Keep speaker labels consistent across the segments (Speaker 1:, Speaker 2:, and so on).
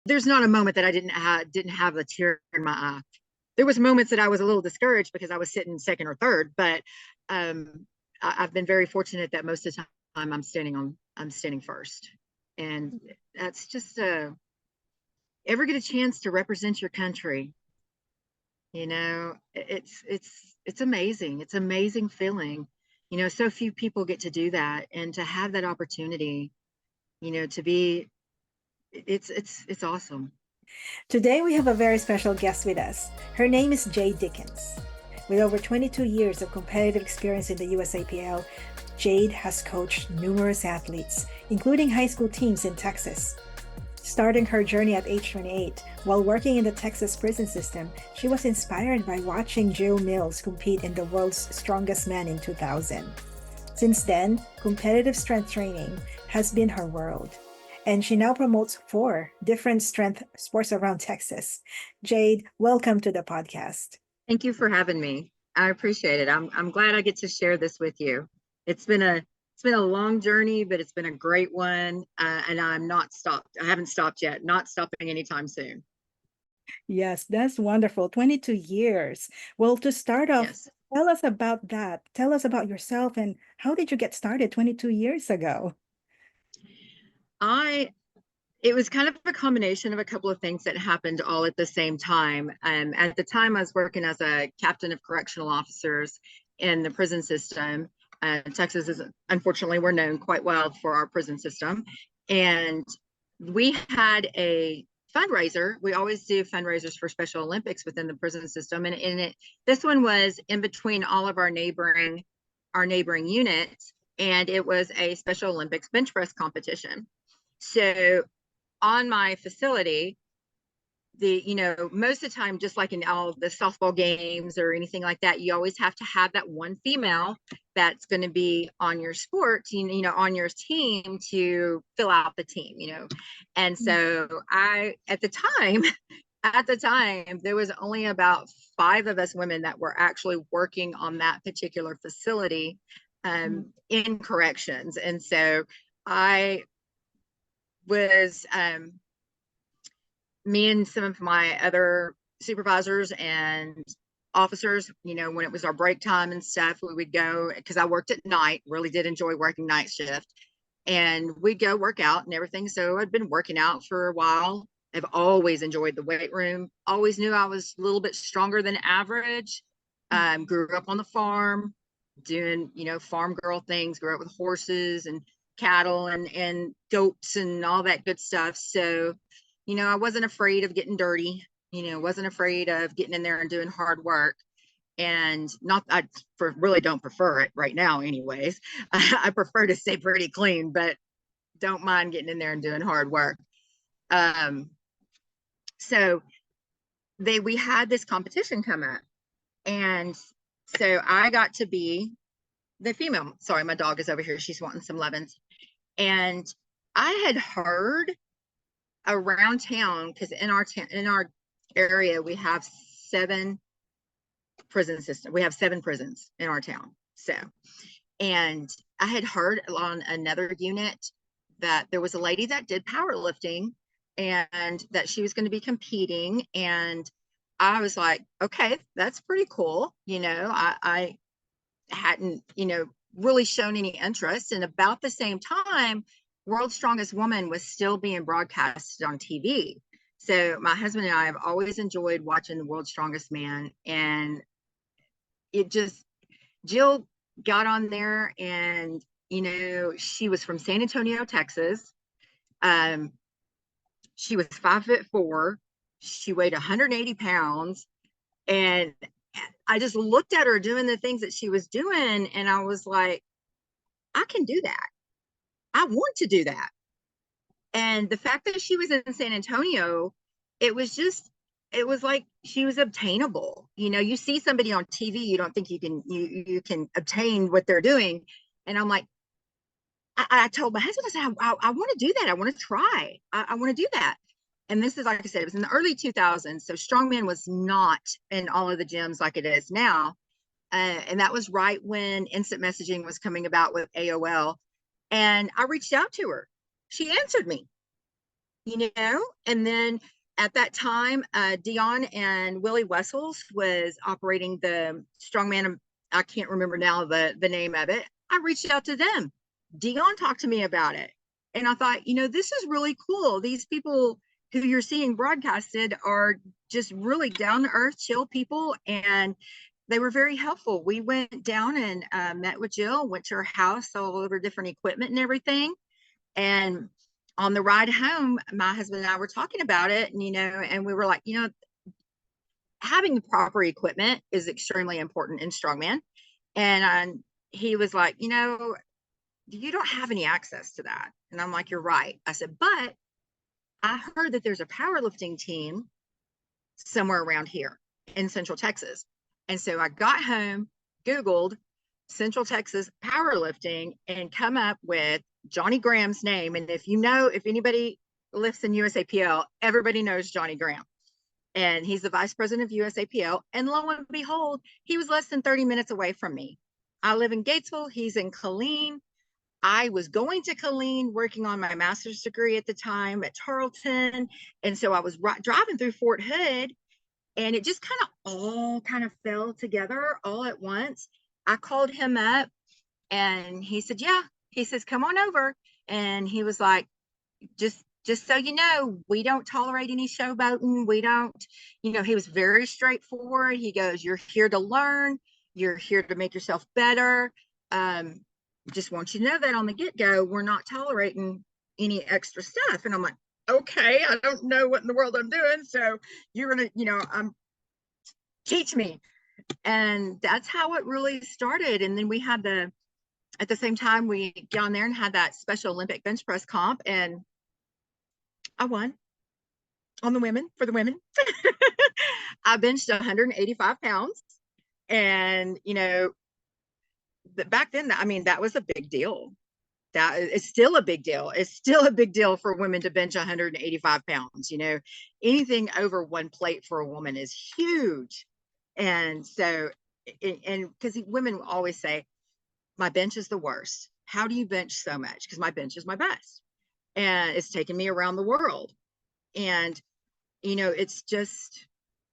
Speaker 1: there's not a moment that I didn't have a tear in my eye. There was moments that I was a little discouraged because I was sitting second or third, but I've been very fortunate that most of the time I'm standing first, and that's just ever get a chance to represent your country, it's amazing. It's amazing feeling. So few people get to do that, and to have that opportunity, to be, it's awesome.
Speaker 2: Today we have a very special guest with us. Her name is Jade Dickens. With over 22 years of competitive experience in the USAPL, Jade has coached numerous athletes, including high school teams in Texas. Starting her journey at age 28, while working in the Texas prison system, she was inspired by watching Joe Mills compete in the World's Strongest Man in 2000. Since then, competitive strength training has been her world, and she now promotes 4 different strength sports around Texas. Jade, welcome to the podcast.
Speaker 1: Thank you for having me. I appreciate it. I'm glad I get to share this with you. It's been a long journey, but it's been a great one. And I'm not stopped. I haven't stopped yet. Not stopping anytime soon.
Speaker 2: Yes, that's wonderful. 22 years. Well, to start off,
Speaker 1: Yes.
Speaker 2: tell us about that. Tell us about yourself and how did you get started 22 years ago?
Speaker 1: It was kind of a combination of a couple of things that happened all at the same time. At the time, I was working as a captain of correctional officers in the prison system. Texas is, unfortunately, we're known quite well for our prison system. And we had a fundraiser. We always do fundraisers for Special Olympics within the prison system. And this one was in between all of our neighboring units. And it was a Special Olympics bench press competition. So on my facility, most of the time, just like in all the softball games or anything like that, you always have to have that one female that's going to be on your sport, on your team to fill out the team, And so at the time, there was only about 5 of us women that were actually working on that particular facility in corrections. And so I was me and some of my other supervisors and officers, when it was our break time and stuff, we would go, because I worked at night, really did enjoy working night shift, and we'd go work out and everything. So I'd been working out for a while. I've always enjoyed the weight room, always knew I was a little bit stronger than average. Grew up on the farm doing, farm girl things, grew up with horses and cattle and goats and all that good stuff. So I wasn't afraid of getting dirty, wasn't afraid of getting in there and doing hard work. And really don't prefer it right now anyways. I prefer to stay pretty clean, but don't mind getting in there and doing hard work. So we had this competition come up. And so I got to be the female. Sorry, my dog is over here. She's wanting some lovin's. And I had heard around town, because in our area we have 7 prison systems. We have 7 prisons in our town. So, and I had heard on another unit that there was a lady that did powerlifting and that she was going to be competing. And I was like, okay, that's pretty cool. I hadn't, really shown any interest. And about the same time, World's Strongest Woman was still being broadcasted on TV. So my husband and I have always enjoyed watching the World's Strongest Man. And Jill got on there, and, she was from San Antonio, Texas. She was 5'4". She weighed 180 pounds. And I just looked at her doing the things that she was doing, and I was like, I can do that. I want to do that. And the fact that she was in San Antonio, it was like she was obtainable. You see somebody on TV, you don't think you can obtain what they're doing. And I'm like, I told my husband, I said, I want to do that. I want to try. I want to do that. And this is, like I said, it was in the early 2000s. So strongman was not in all of the gyms like it is now. And that was right when instant messaging was coming about with AOL. And I reached out to her. She answered me. you know, and then at that time, Dion and Willie Wessels was operating the Strongman. I can't remember now the name of it. I reached out to them. Dion talked to me about it. And I thought, you know, this is really cool. These people who you're seeing broadcasted are just really down to earth, chill people. And they were very helpful. We went down and met with Jill, went to her house, all over different equipment and everything. And on the ride home, my husband and I were talking about it, and, you know, and we were like, you know, having the proper equipment is extremely important in strongman. And he was like, you know, you don't have any access to that. And I'm like, you're right. I said, but I heard that there's a powerlifting team somewhere around here in Central Texas. And so I got home, Googled Central Texas powerlifting, and come up with Johnny Graham's name. And if you know, if anybody lifts in USAPL, everybody knows Johnny Graham. And he's the vice president of USAPL. And lo and behold, he was less than 30 minutes away from me. I live in Gatesville. He's in Killeen. I was going to Killeen, working on my master's degree at the time at Tarleton. And so I was driving through Fort Hood, and it just all fell together all at once. I called him up, and he said, yeah. He says, come on over. And he was like, just so you know, we don't tolerate any showboating. We don't, you know, he was very straightforward. He goes, you're here to learn. You're here to make yourself better. Just want you to know that on the get-go, we're not tolerating any extra stuff. And I'm like, okay, I don't know what in the world I'm doing. So you're going to, you know, teach me. And that's how it really started. And then we had at the same time, we got on there and had that Special Olympic bench press comp, and I won on the women, for the women. I benched 185 pounds. And, you know, back then, I mean, that was a big deal. That is still a big deal. It's still a big deal for women to bench 185 pounds. You know, anything over one plate for a woman is huge. And so, and because women always say, my bench is the worst. How do you bench so much? Because my bench is my best. And it's taken me around the world. And, you know, it's just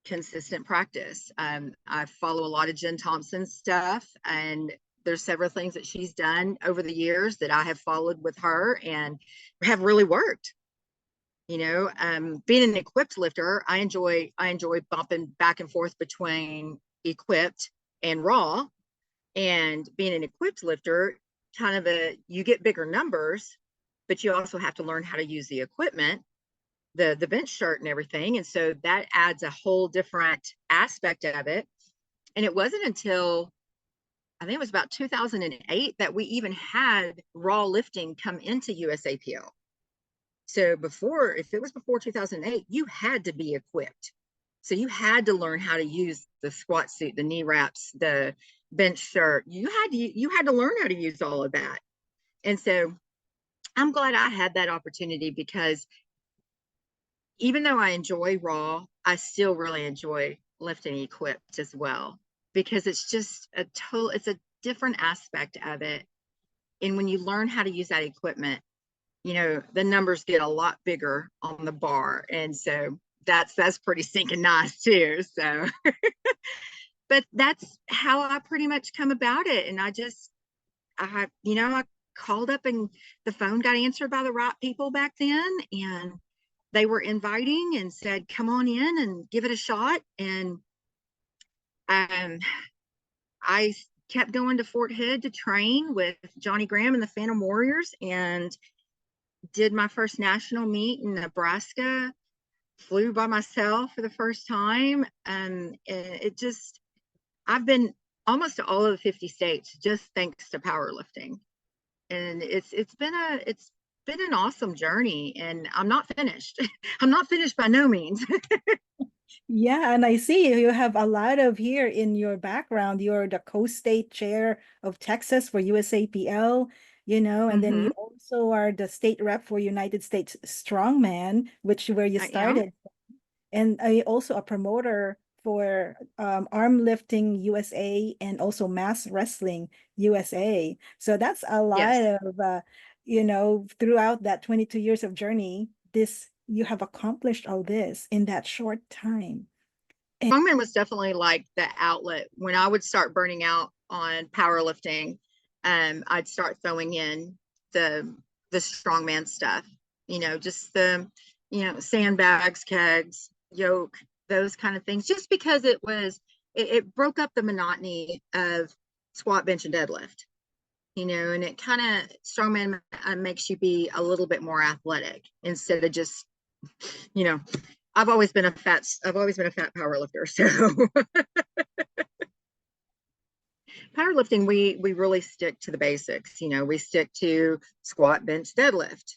Speaker 1: consistent practice. I follow a lot of Jen Thompson's stuff, and there's several things that she's done over the years that I have followed with her and have really worked. You know, being an equipped lifter, I enjoy bumping back and forth between equipped and raw. And being an equipped lifter, you get bigger numbers, but you also have to learn how to use the equipment, the bench shirt and everything. And so that adds a whole different aspect of it. And it wasn't until, I think it was about 2008, that we even had raw lifting come into USAPL. So before, if it was before 2008, you had to be equipped. So you had to learn how to use the squat suit, the knee wraps, the bench shirt. You had to learn how to use all of that. And so I'm glad I had that opportunity, because even though I enjoy raw, I still really enjoy lifting equipped as well, because it's just it's a different aspect of it. And when you learn how to use that equipment, you know, the numbers get a lot bigger on the bar. And so that's pretty stinking nice too. So, but that's how I pretty much come about it. And I called up, and the phone got answered by the right people back then. And they were inviting and said, come on in and give it a shot. And I kept going to Fort Hood to train with Johnny Graham and the Phantom Warriors, and did my first national meet in Nebraska, flew by myself for the first time. And I've been almost to all of the 50 states just thanks to powerlifting. And it's been an awesome journey, and I'm not finished. I'm not finished by no means.
Speaker 2: Yeah, and I see you have a lot of here in your background. You're the co-state chair of Texas for USAPL, you know, and then you also are the state rep for United States Strongman, where you started. And I also a promoter for Arm Lifting USA and also Mass Wrestling USA. So that's a lot of, you know, throughout that 22 years of journey, you have accomplished all this in that short time.
Speaker 1: Strongman was definitely like the outlet. When I would start burning out on powerlifting, I'd start throwing in the strongman stuff, just the, sandbags, kegs, yoke, those kind of things, just because it broke up the monotony of squat, bench, and deadlift, and it kind of, strongman makes you be a little bit more athletic instead of just, I've always been a fat power lifter. So powerlifting, we really stick to the basics. We stick to squat, bench, deadlift.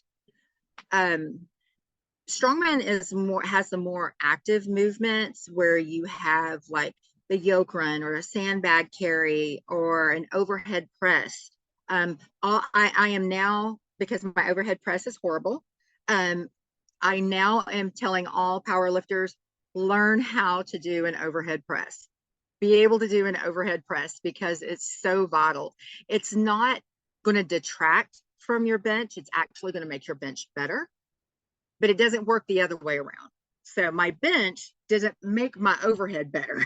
Speaker 1: Strongman has the more active movements where you have like the yoke run or a sandbag carry or an overhead press. I am now, because my overhead press is horrible, I now am telling all powerlifters, learn how to do an overhead press. Be able to do an overhead press because it's so vital. It's not going to detract from your bench. It's actually going to make your bench better, but it doesn't work the other way around. So my bench doesn't make my overhead better.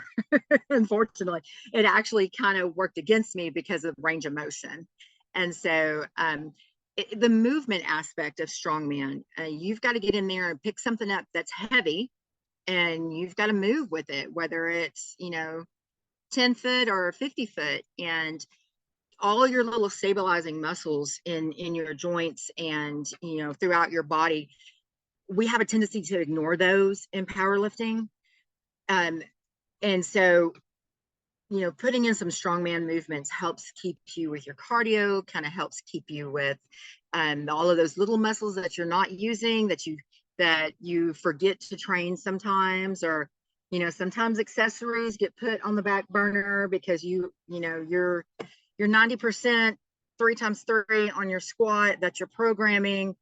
Speaker 1: Unfortunately, it actually kind of worked against me because of range of motion. And so, the movement aspect of strongman, you've got to get in there and pick something up that's heavy, and you've got to move with it, whether it's 10 foot or 50 foot, and all your little stabilizing muscles in your joints and throughout your body, we have a tendency to ignore those in powerlifting, and so putting in some strongman movements helps keep you with your cardio, kind of helps keep you with all of those little muscles that you're not using, that you forget to train sometimes, or sometimes accessories get put on the back burner because you're 90% 3x3 on your squat that you're programming.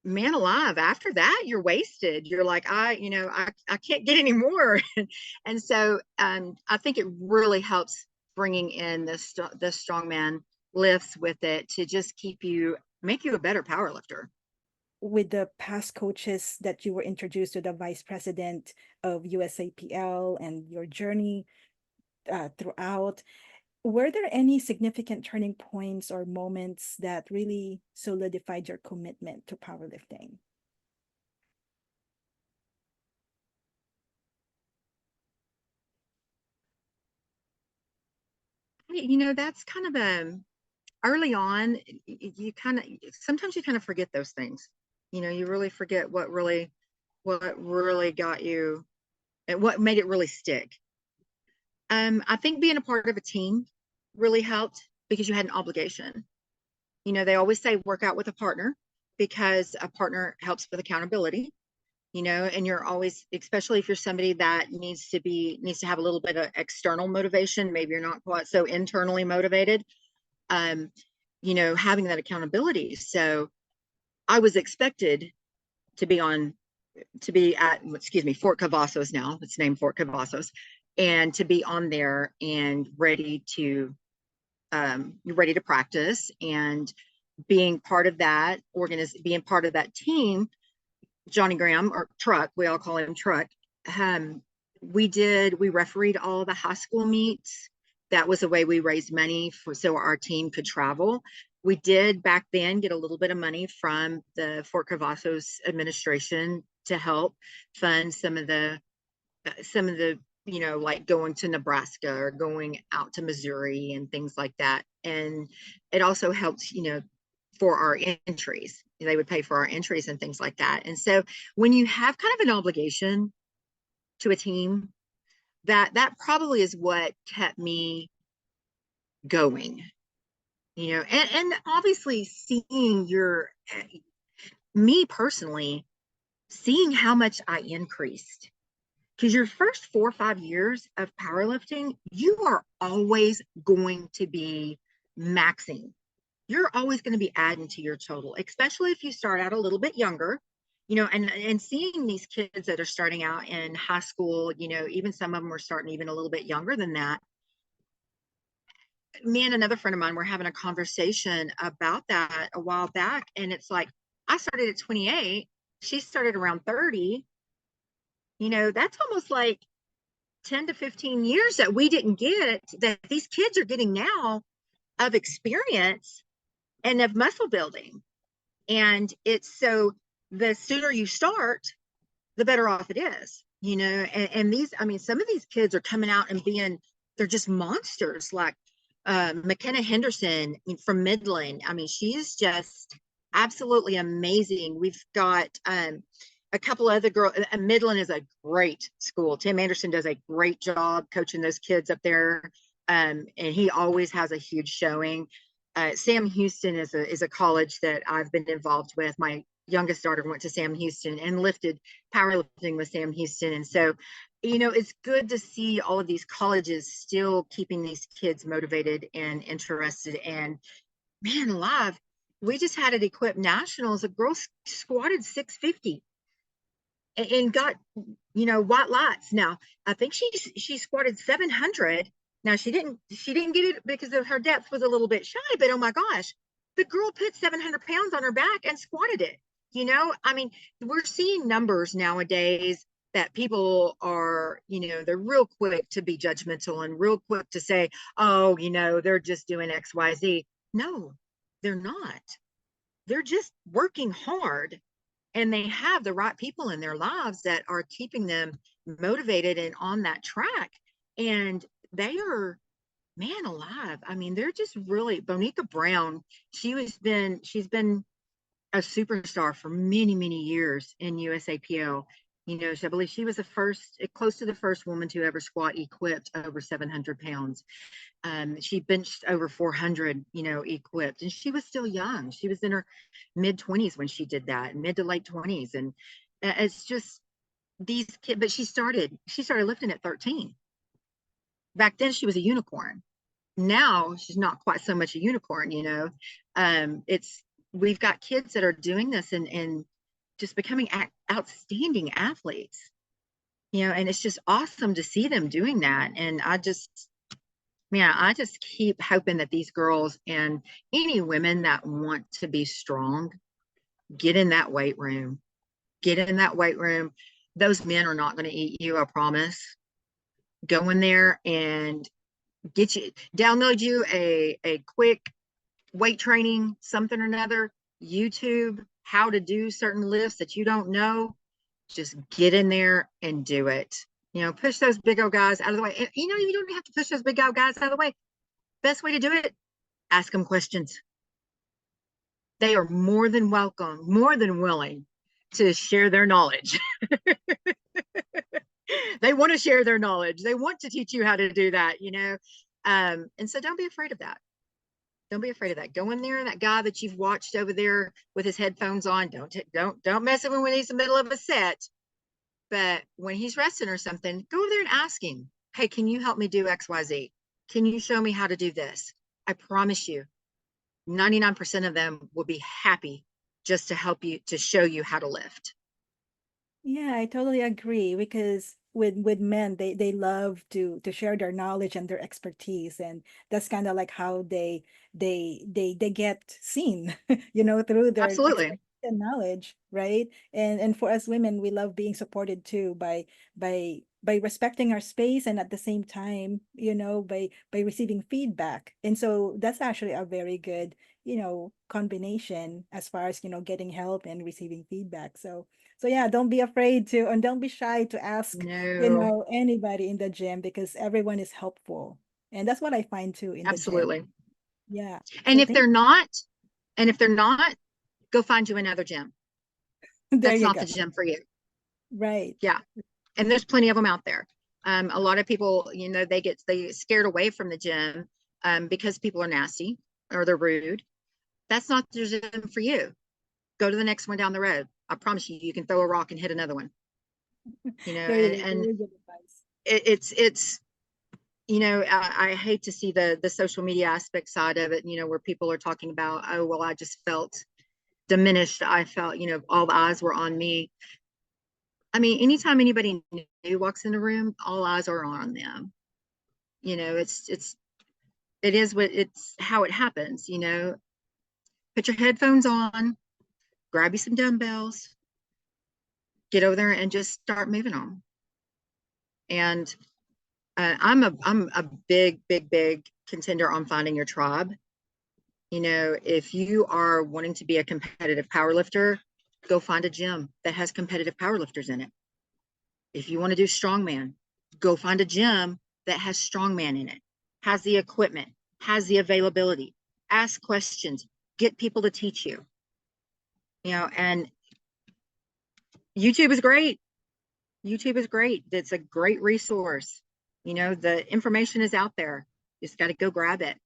Speaker 1: Man alive, after that you're wasted. You're like, I can't get any more. And so I think it really helps bringing in the strongman lifts with it to just make you a better power lifter.
Speaker 2: With the past coaches that you were introduced to, the vice president of USAPL, and your journey throughout, were there any significant turning points or moments that really solidified your commitment to powerlifting?
Speaker 1: That's kind of early on, sometimes you kind of forget those things. You really forget what really got you and what made it really stick. I think being a part of a team really helped because you had an obligation. They always say work out with a partner because a partner helps with accountability, and you're always, especially if you're somebody that needs to have a little bit of external motivation, maybe you're not quite so internally motivated, having that accountability. So I was expected to be at Fort Cavazos now. It's named Fort Cavazos, and to be on there and ready to practice, and being part of that being part of that team. Johnny Graham, or Truck, we all call him Truck. We refereed all the high school meets. That was a way we raised money so our team could travel. We did back then get a little bit of money from the Fort Cavazos administration to help fund some of the like going to Nebraska or going out to Missouri and things like that. And it also helped, for our entries. They would pay for our entries and things like that. And so when you have kind of an obligation to a team, that probably is what kept me going, and obviously seeing me personally, seeing how much I increased. Because your first 4 or 5 years of powerlifting, you are always going to be maxing. You're always going to be adding to your total, especially if you start out a little bit younger, and seeing these kids that are starting out in high school, even some of them were starting even a little bit younger than that. Me and another friend of mine were having a conversation about that a while back. And it's like, I started at 28 She started around 30. That's almost like 10 to 15 years that we didn't get, that these kids are getting now, of experience and of muscle building. And it's so, the sooner you start, the better off it is, and these, I mean, some of these kids are coming out and they're just monsters, like McKenna Henderson from Midland. I mean, she's just absolutely amazing. We've got a couple other girls. Midland is a great school. Tim Anderson does a great job coaching those kids up there, and he always has a huge showing. Sam Houston is a college that I've been involved with. My youngest daughter went to Sam Houston and lifted powerlifting with Sam Houston. And so, it's good to see all of these colleges still keeping these kids motivated and interested. And man alive, we just had at Equip Nationals, a girl squatted 650 and got, white lights. Now, I think she squatted 700. Now she didn't get it because of her depth was a little bit shy, but oh my gosh, the girl put 700 pounds on her back and squatted it. I mean, we're seeing numbers nowadays that people are, they're real quick to be judgmental and real quick to say, oh, they're just doing X, Y, Z. No, they're not. They're just working hard, and they have the right people in their lives that are keeping them motivated and on that track. And they are, man alive, I mean, they're just really, Bonica Brown, she's been a superstar for many, many years in USAPL. I believe she was close to the first woman to ever squat equipped over 700 pounds. She benched over 400, equipped, and she was still young. She was in her mid 20s when she did that, mid to late 20s. And it's just these kids, but she started lifting at 13. Back then she was a unicorn. Now she's not quite so much a unicorn, we've got kids that are doing this and just becoming outstanding athletes, and it's just awesome to see them doing that. And I just keep hoping that these girls and any women that want to be strong, get in that weight room. Those men are not going to eat you, I promise. Go in there and download you a quick weight training, something or another, YouTube, how to do certain lifts that you don't know. Just get in there and do it. Push those big old guys out of the way. And, you don't have to push those big old guys out of the way. Best way to do it, ask them questions. They are more than welcome, more than willing to share their knowledge. They want to share their knowledge. They want to teach you how to do that, and so don't be afraid of that. Don't be afraid of that. Go in there, that guy that you've watched over there with his headphones on, don't mess with him when he's in the middle of a set. But when he's resting or something, go over there and ask him, hey, can you help me do XYZ? Can you show me how to do this? I promise you, 99% of them will be happy just to help you, to show you how to lift.
Speaker 2: Yeah, I totally agree, because with men, they love to share their knowledge and their expertise, and that's kind of like how they get seen, through their
Speaker 1: Absolutely.
Speaker 2: expertise and knowledge, right? And for us women, we love being supported too by respecting our space, and at the same time, by receiving feedback. And so that's actually a very good, combination as far as, getting help and receiving feedback. So yeah, don't be afraid to, and don't be shy to ask,
Speaker 1: No,
Speaker 2: anybody in the gym, because everyone is helpful. And that's what I find too in the gym.
Speaker 1: absolutely.
Speaker 2: Yeah.
Speaker 1: And
Speaker 2: So
Speaker 1: if they're not, go find you another gym.
Speaker 2: there
Speaker 1: That's
Speaker 2: you
Speaker 1: not
Speaker 2: go.
Speaker 1: the gym for you.
Speaker 2: Right.
Speaker 1: Yeah. And there's plenty of them out there. A lot of people, they get scared away from the gym because people are nasty or they're rude. That's not the gym for you. Go to the next one down the road. I promise you, you can throw a rock and hit another one.
Speaker 2: Very,
Speaker 1: And
Speaker 2: very good advice.
Speaker 1: it's I hate to see the social media aspect side of it, where people are talking about, oh, well, I just felt diminished. I felt, all the eyes were on me. I mean, anytime anybody new walks in the room, all eyes are on them. It's how it happens. Put your headphones on, grab you some dumbbells, get over there and just start moving on. And I'm a big contender on finding your tribe. You know, if you are wanting to be a competitive powerlifter, go find a gym that has competitive powerlifters in it. If you want to do strongman, go find a gym that has strongman in it, has the equipment, has the availability. Ask questions, get people to teach you. You know, and YouTube is great. YouTube is great. It's a great resource. You know, the information is out there. You just got to go grab it.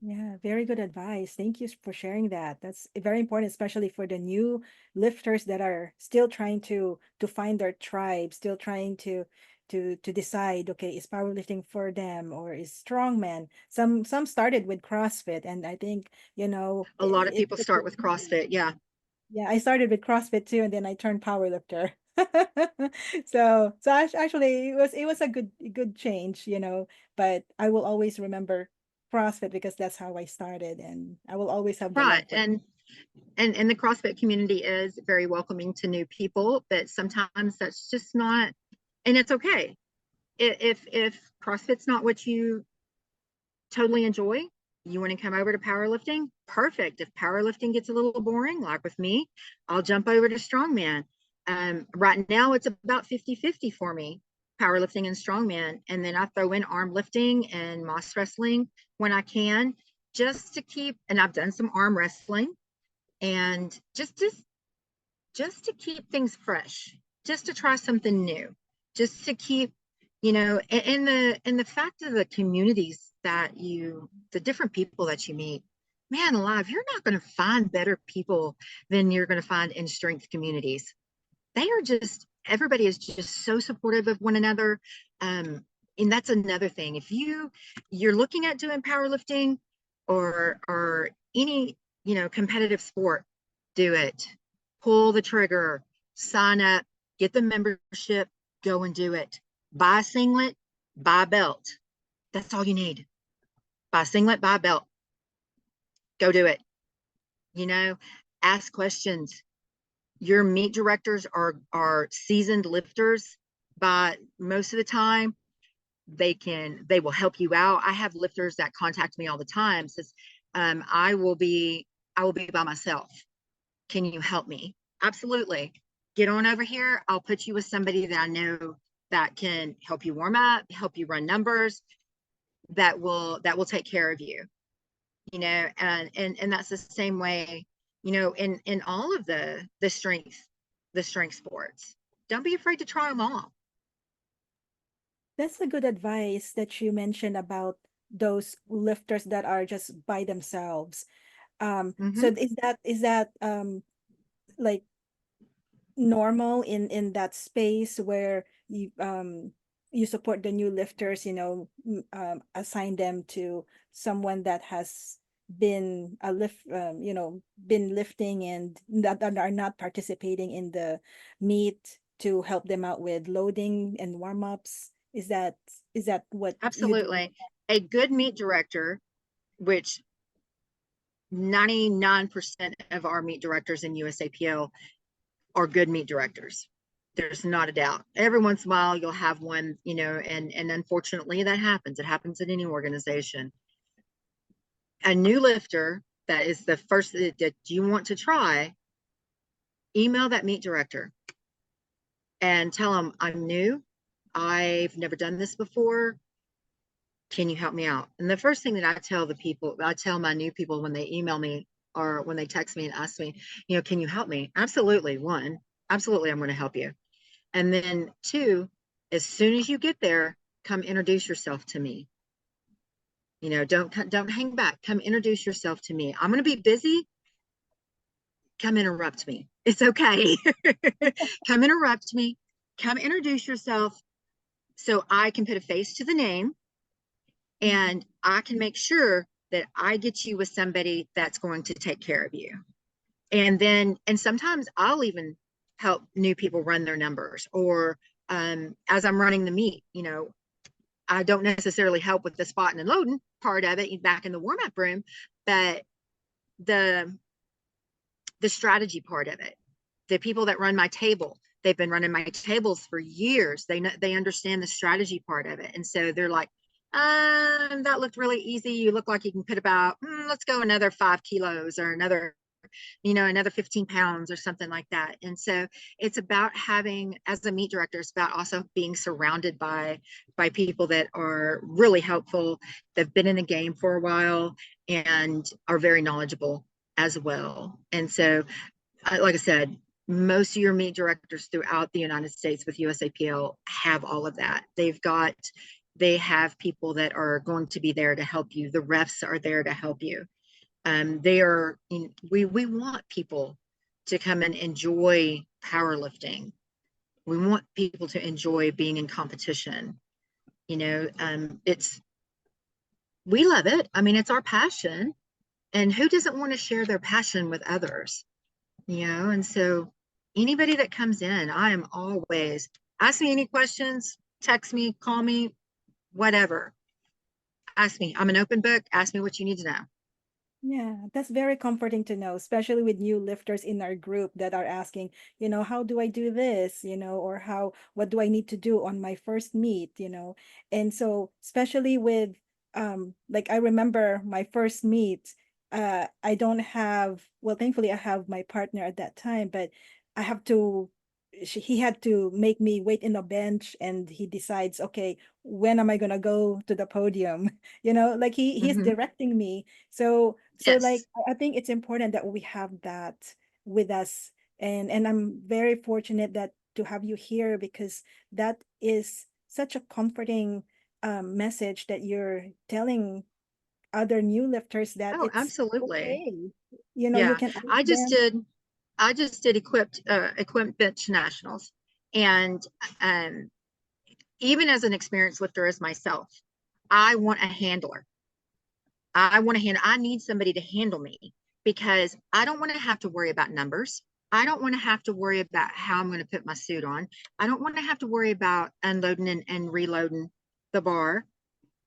Speaker 2: Yeah, very good advice. Thank you for sharing that. That's very important, especially for the new lifters that are still trying to find their tribe, still trying to decide, okay, is powerlifting for them or is strongman? Some started with CrossFit, and I think, you know,
Speaker 1: A lot of people start with CrossFit. Yeah.
Speaker 2: yeah, I started with CrossFit too, and then I turned powerlifter. Actually it was a good change, you know, but I will always remember CrossFit because that's how I started, and I will always have the love
Speaker 1: Right.
Speaker 2: for
Speaker 1: And the CrossFit community is very welcoming to new people, but sometimes that's just not, and it's okay. If CrossFit's not what you totally enjoy, you want to come over to powerlifting, perfect. If powerlifting gets a little boring, like with me, I'll jump over to strongman. Right now it's about 50-50 for me, powerlifting and strongman. And then I throw in arm lifting and moss wrestling when I can, just to keep, and I've done some arm wrestling, and just to keep things fresh, just to try something new, just to keep, you know, and the fact of the communities that the different people that you meet, man alive, you're not going to find better people than you're going to find in strength communities. They are just, everybody is just so supportive of one another. And that's another thing. If you're looking at doing powerlifting or any, you know, competitive sport, do it. Pull the trigger, sign up, get the membership, go and do it. Buy a singlet, buy a belt. That's all you need. Buy a singlet, buy a belt. Go do it. You know, ask questions. Your meet directors are seasoned lifters, but most of the time they will help you out. I have lifters that contact me all the time, says, I will be by myself. Can you help me? Absolutely. Get on over here. I'll put you with somebody that I know that can help you warm up, help you run numbers, that will take care of you. You know, and that's the same way, you know, in all of the strength sports. Don't be afraid to try them all.
Speaker 2: That's a good advice that you mentioned about those lifters that are just by themselves. So
Speaker 1: Mm-hmm.
Speaker 2: is that like normal in that space where you support the new lifters, you know, assign them to someone that has been you know, been lifting and that are not participating in the meet, to help them out with loading and warm-ups? Is that what you do?
Speaker 1: Absolutely. A good meet director, which 99% of our meet directors in USAPL are good meet directors. There's not a doubt. Every once in a while you'll have one, you know, and unfortunately that happens. It happens in any organization. A new lifter that is the first that you want to try, email that meet director and tell them, I'm new. I've never done this before. Can you help me out? And the first thing that I tell my new people when they email me or when they text me and ask me, you know, can you help me? Absolutely. One, absolutely, I'm going to help you. And then two, as soon as you get there, come introduce yourself to me. You know, don't hang back. Come introduce yourself to me. I'm going to be busy. Come interrupt me. It's okay. Come interrupt me. Come introduce yourself so I can put a face to the name, and I can make sure that I get you with somebody that's going to take care of you. And sometimes I'll even help new people run their numbers, or as I'm running the meet, you know, I don't necessarily help with the spotting and loading part of it back in the warm-up room, but the strategy part of it, The people that run my table, they've been running my tables for years. They know, they understand the strategy part of it. And so they're like, that looked really easy. You look like you can put about, let's go another 5 kilos or another, another 15 pounds or something like that. And so it's about having, as a meet director, it's about also being surrounded by people that are really helpful, that've been in the game for a while and are very knowledgeable as well. And so, like I said, most of your meet directors throughout the United States with USAPL have all of that. They have people that are going to be there to help you. The refs are there to help you. We want people to come and enjoy powerlifting. We want people to enjoy being in competition. We love it. I mean, it's our passion, and who doesn't want to share their passion with others? And so anybody that comes in, I am always, ask me any questions, text me, call me, whatever. Ask me. I'm an open book. Ask me what you need to know.
Speaker 2: Yeah, that's very comforting to know, especially with new lifters in our group that are asking, how do I do this, or what do I need to do on my first meet, And so, especially with, like I remember my first meet, I don't have, well, thankfully I have my partner at that time, but I have to, he had to make me wait in a bench, and he decides, okay, when am I gonna go to the podium? Like he's directing me. So like
Speaker 1: Yes.
Speaker 2: I think it's important that we have that with us, and I'm very fortunate that to have you here, because that is such a comforting message that you're telling other new lifters, that
Speaker 1: Oh,
Speaker 2: it's
Speaker 1: absolutely.
Speaker 2: okay. You
Speaker 1: Yeah.
Speaker 2: can ask
Speaker 1: I just
Speaker 2: them.
Speaker 1: did equipped bench nationals. And even as an experienced lifter as myself, I want a handler. I need somebody to handle me, because I don't want to have to worry about numbers. I don't want to have to worry about how I'm going to put my suit on. I don't want to have to worry about unloading and reloading the bar.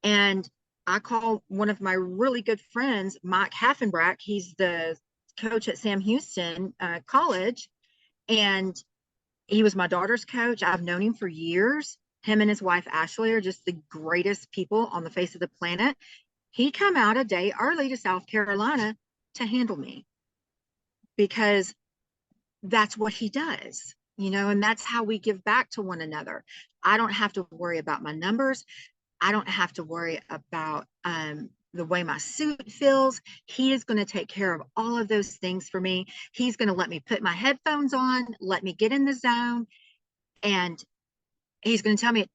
Speaker 1: And I call one of my really good friends, Mike Haffenbrack. He's the coach at Sam Houston College. And he was my daughter's coach. I've known him for years. Him and his wife, Ashley, are just the greatest people on the face of the planet. He come out a day early to South Carolina to handle me, because that's what he does, and that's how we give back to one another. I don't have to worry about my numbers. I don't have to worry about the way my suit feels. He is going to take care of all of those things for me. He's going to let me put my headphones on, let me get in the zone, and he's going to tell me, it's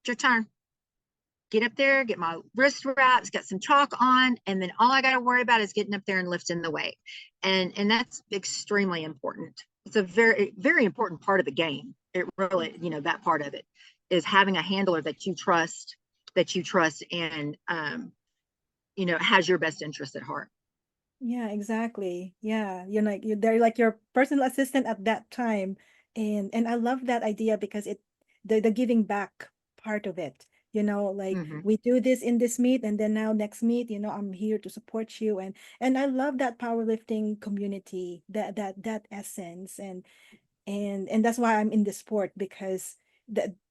Speaker 1: your turn. Get up there, get my wrist wraps, get some chalk on, and then all I got to worry about is getting up there and lifting the weight. And that's extremely important. It's a very, very important part of the game. It really, that part of it is having a handler that you trust, and, has your best interest at heart.
Speaker 2: Yeah, exactly. Yeah, they're like your personal assistant at that time, and I love that idea, because the giving back part of it. Like
Speaker 1: Mm-hmm.
Speaker 2: we do this in this meet, and then now next meet, I'm here to support you, and I love that powerlifting community, that essence, and that's why I'm in the sport, because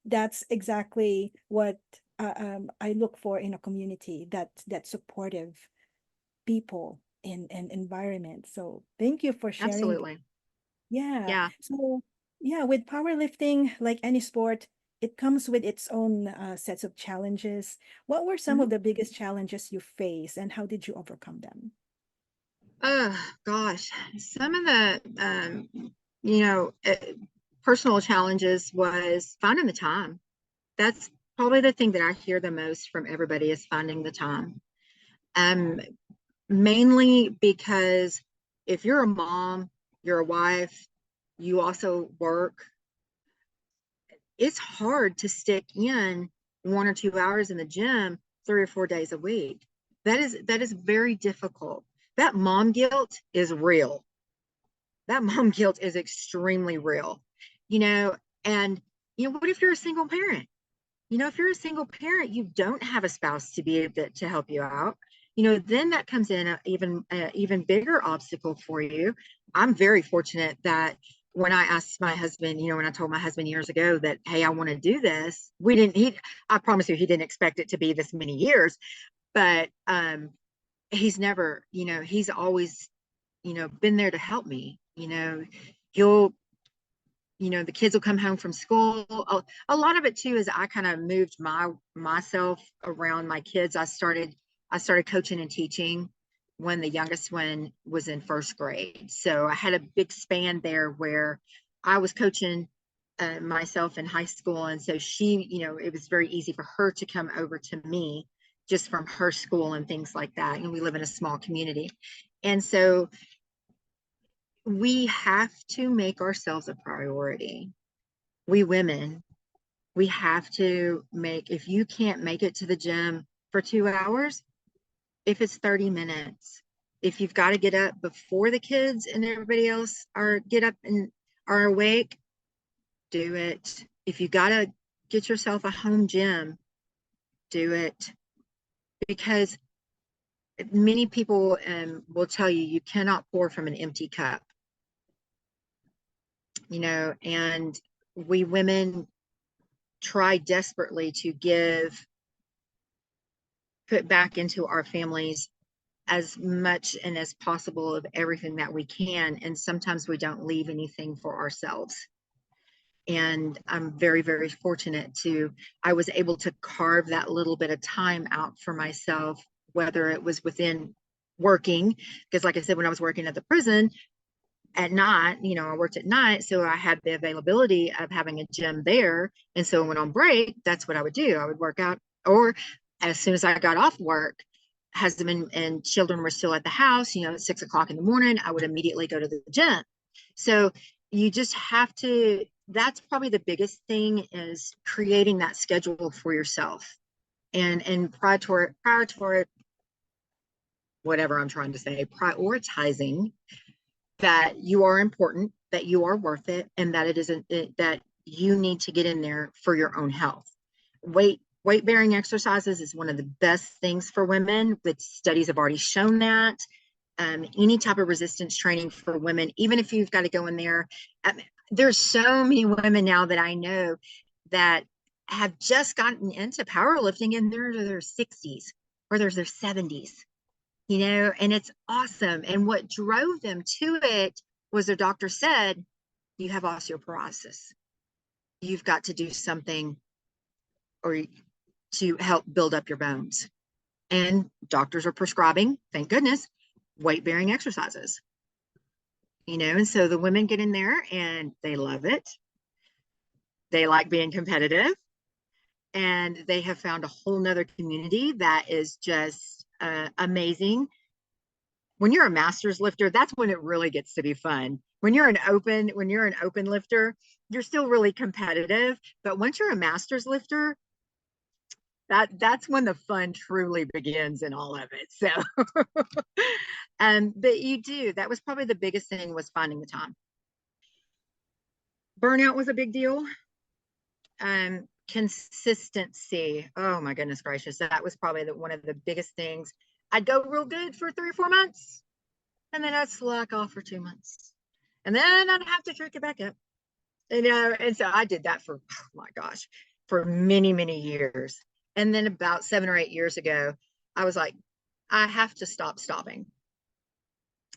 Speaker 2: that's exactly what I look for in a community, that supportive people and environment. So thank you for sharing.
Speaker 1: Absolutely.
Speaker 2: Yeah.
Speaker 1: Yeah.
Speaker 2: So yeah, with powerlifting, like any sport, it comes with its own sets of challenges. What were some
Speaker 1: Mm-hmm.
Speaker 2: of the biggest challenges you face, and how did you overcome them?
Speaker 1: Oh gosh, some of the you know uh, personal challenges was finding the time. That's probably the thing that I hear the most from everybody, is finding the time. Um, Mainly because if you're a mom, you're a wife, you also work, it's hard to stick in 1 or 2 hours in the gym 3 or 4 days a week. That is very difficult. That mom guilt is real. That mom guilt is extremely real. You know, and what if you're a single parent? If you're a single parent, you don't have a spouse to be able to help you out. Then that comes in even bigger obstacle for you. I'm very fortunate that when I asked my husband, when I told my husband years ago that, hey, I want to do this, I promise you, he didn't expect it to be this many years, but he's never, he's always, been there to help me. He'll, the kids will come home from school. A lot of it too is I kind of moved myself around my kids. I started coaching and teaching when the youngest one was in first grade. So I had a big span there where I was coaching myself in high school. And so she, it was very easy for her to come over to me just from her school and things like that. And we live in a small community. And so we have to make ourselves a priority. We women, we have to if you can't make it to the gym for 2 hours, if it's 30 minutes, if you've got to get up before the kids and everybody else get up and are awake, do it. If you got to get yourself a home gym, do it. Because many people will tell you cannot pour from an empty cup. And we women try desperately to put back into our families as much and as possible of everything that we can. And sometimes we don't leave anything for ourselves. And I'm very, very fortunate I was able to carve that little bit of time out for myself, whether it was within working, because like I said, when I was working at the prison at night, I worked at night. So I had the availability of having a gym there. And so when on break, that's what I would do. I would work out, or as soon as I got off work, husband and children were still at the house, at 6 o'clock in the morning, I would immediately go to the gym. So you just have to, that's probably the biggest thing, is creating that schedule for yourself and whatever I'm trying to say, prioritizing that you are important, that you are worth it, and that that you need to get in there for your own health. Weight bearing exercises is one of the best things for women. The studies have already shown that. Any type of resistance training for women, even if you've got to go in there. There's so many women now that I know that have just gotten into powerlifting, and they're in their 60s or their 70s. And it's awesome. And what drove them to it was their doctor said, you have osteoporosis. You've got to do something to help build up your bones. And doctors are prescribing, thank goodness, weight-bearing exercises. And so the women get in there and they love it. They like being competitive. And they have found a whole nother community that is just amazing. When you're a master's lifter, that's when it really gets to be fun. When you're an open lifter, you're still really competitive. But once you're a master's lifter, that's when the fun truly begins in all of it. So, but that was probably the biggest thing, was finding the time. Burnout was a big deal. Consistency. Oh my goodness gracious. That was probably one of the biggest things. I'd go real good for 3 or 4 months, and then I'd slack off for 2 months, and then I'd have to drink it back up. And so I did that for, oh my gosh, for many, many years. And then about 7 or 8 years ago, I was like, I have to stop stopping.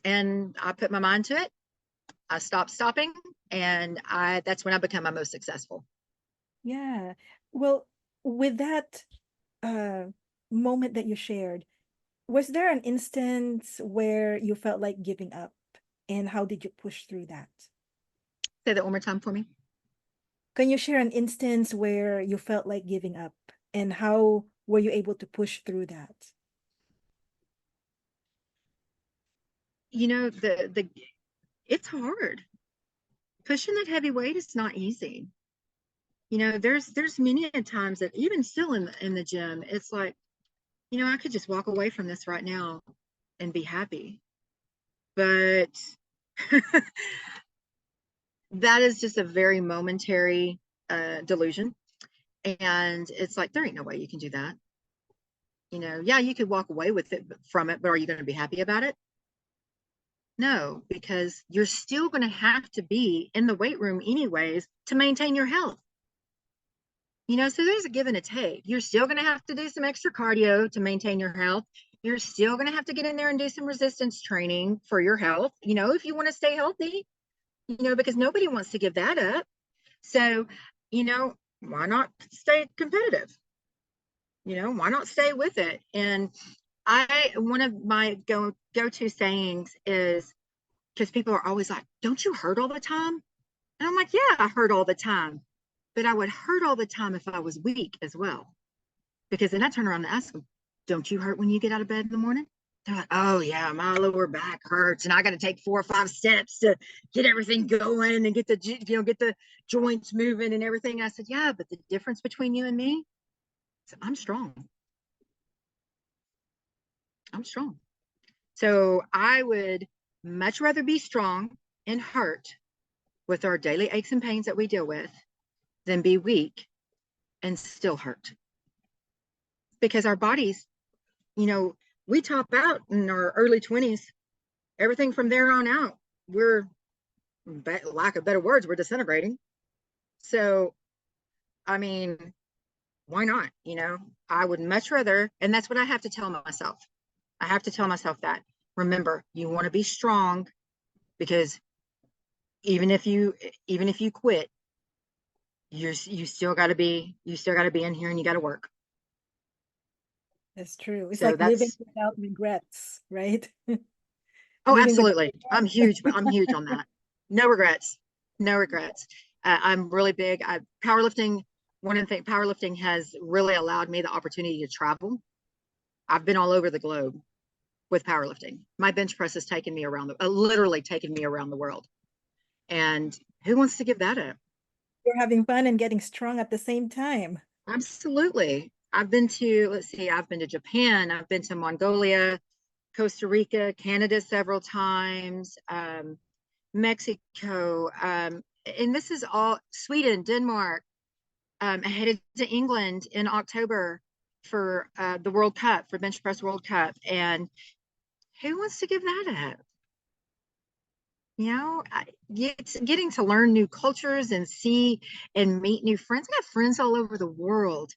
Speaker 1: And I put my mind to it. I stopped stopping, and that's when I become my most successful.
Speaker 2: Yeah. Well, with that moment that you shared, was there an instance where you felt like giving up, and how did you push through that?
Speaker 1: Say that one more time for me.
Speaker 2: Can you share an instance where you felt like giving up, and how were you able to push through that?
Speaker 1: It's hard. Pushing that heavy weight is not easy. There's many times that even still in the gym, it's like, I could just walk away from this right now and be happy. But that is just a very momentary delusion. And it's like, there ain't no way you can do that. Yeah, you could walk away from it, but are you going to be happy about it? No, because you're still going to have to be in the weight room anyways to maintain your health. So there's a give and a take. You're still going to have to do some extra cardio to maintain your health. You're still going to have to get in there and do some resistance training for your health, if you want to stay healthy, because nobody wants to give that up. So, why not stay competitive? Why not stay with it? And one of my go-to sayings is, because people are always like, don't you hurt all the time? And I'm like, yeah, I hurt all the time. But I would hurt all the time if I was weak as well. Because then I turn around and ask them, don't you hurt when you get out of bed in the morning? They're like, oh yeah, my lower back hurts and I got to take 4 or 5 steps to get everything going and get the joints moving and everything. I said, yeah, but the difference between you and me, I'm strong. I'm strong. So I would much rather be strong and hurt with our daily aches and pains that we deal with than be weak and still hurt. Because our bodies, we top out in our early 20s. Everything from there on out, we're, lack of better words, we're disintegrating. So, I mean, why not? I would much rather, and that's what I have to tell myself. I have to tell myself that. Remember, you want to be strong, because even if you quit, you still got to be in here and you got to work.
Speaker 2: That's true. It's like living without regrets, right?
Speaker 1: Oh, absolutely. I'm huge on that. No regrets. I'm really big. Powerlifting. One of the things, powerlifting has really allowed me the opportunity to travel. I've been all over the globe with powerlifting. My bench press has taken me around literally taken me around the world. And who wants to give that up?
Speaker 2: You're having fun and getting strong at the same time.
Speaker 1: Absolutely. I've been to Japan. I've been to Mongolia, Costa Rica, Canada several times, Mexico, and this is all Sweden, Denmark. I headed to England in October for the World Cup, for Bench Press World Cup. And who wants to give that up? Getting to learn new cultures and see and meet new friends. I have friends all over the world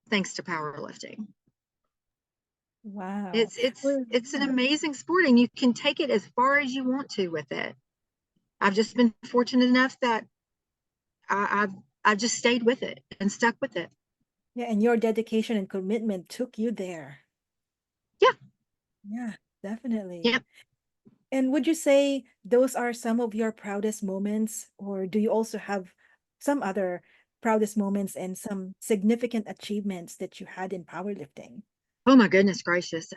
Speaker 1: thanks to powerlifting.
Speaker 2: Wow.
Speaker 1: It's an amazing sport, and you can take it as far as you want to with it. I've just been fortunate enough that I've just stayed with it and stuck with it.
Speaker 2: Yeah, and your dedication and commitment took you there.
Speaker 1: Yeah.
Speaker 2: Yeah, definitely.
Speaker 1: Yeah.
Speaker 2: And would you say those are some of your proudest moments, or do you also have some other proudest moments and some significant achievements that you had in powerlifting?
Speaker 1: Oh my goodness gracious.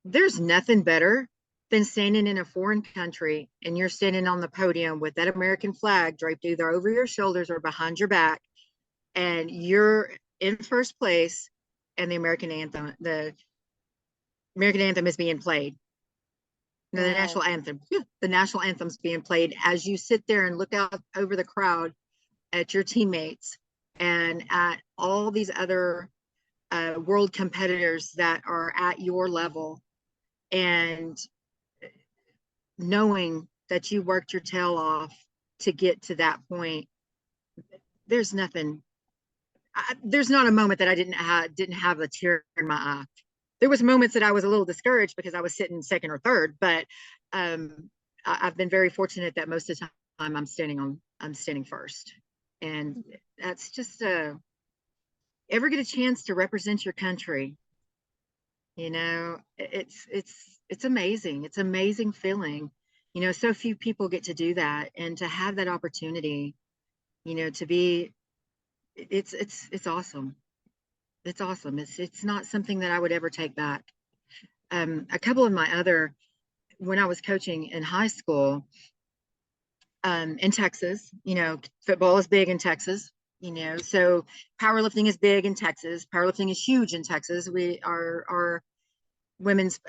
Speaker 1: There's nothing better than standing in a foreign country and you're standing on the podium with that American flag draped either over your shoulders or behind your back, and you're in first place, and the American anthem is being played. Wow. The national anthem's being played as you sit there and look out over the crowd at your teammates and at all these other world competitors that are at your level, and knowing that you worked your tail off to get to that point. There's nothing. There's not a moment that I didn't have a tear in my eye. There was moments that I was a little discouraged because I was sitting second or third, but I've been very fortunate that most of the time I'm standing first, and that's just ever get a chance to represent your country. It's amazing. It's amazing feeling. So few people get to do that, and to have that opportunity, to be, it's awesome. It's awesome. It's not something that I would ever take back. A couple of my other, when I was coaching in high school, in Texas, football is big in Texas, so powerlifting is big in Texas. Powerlifting is huge in Texas. Our women's,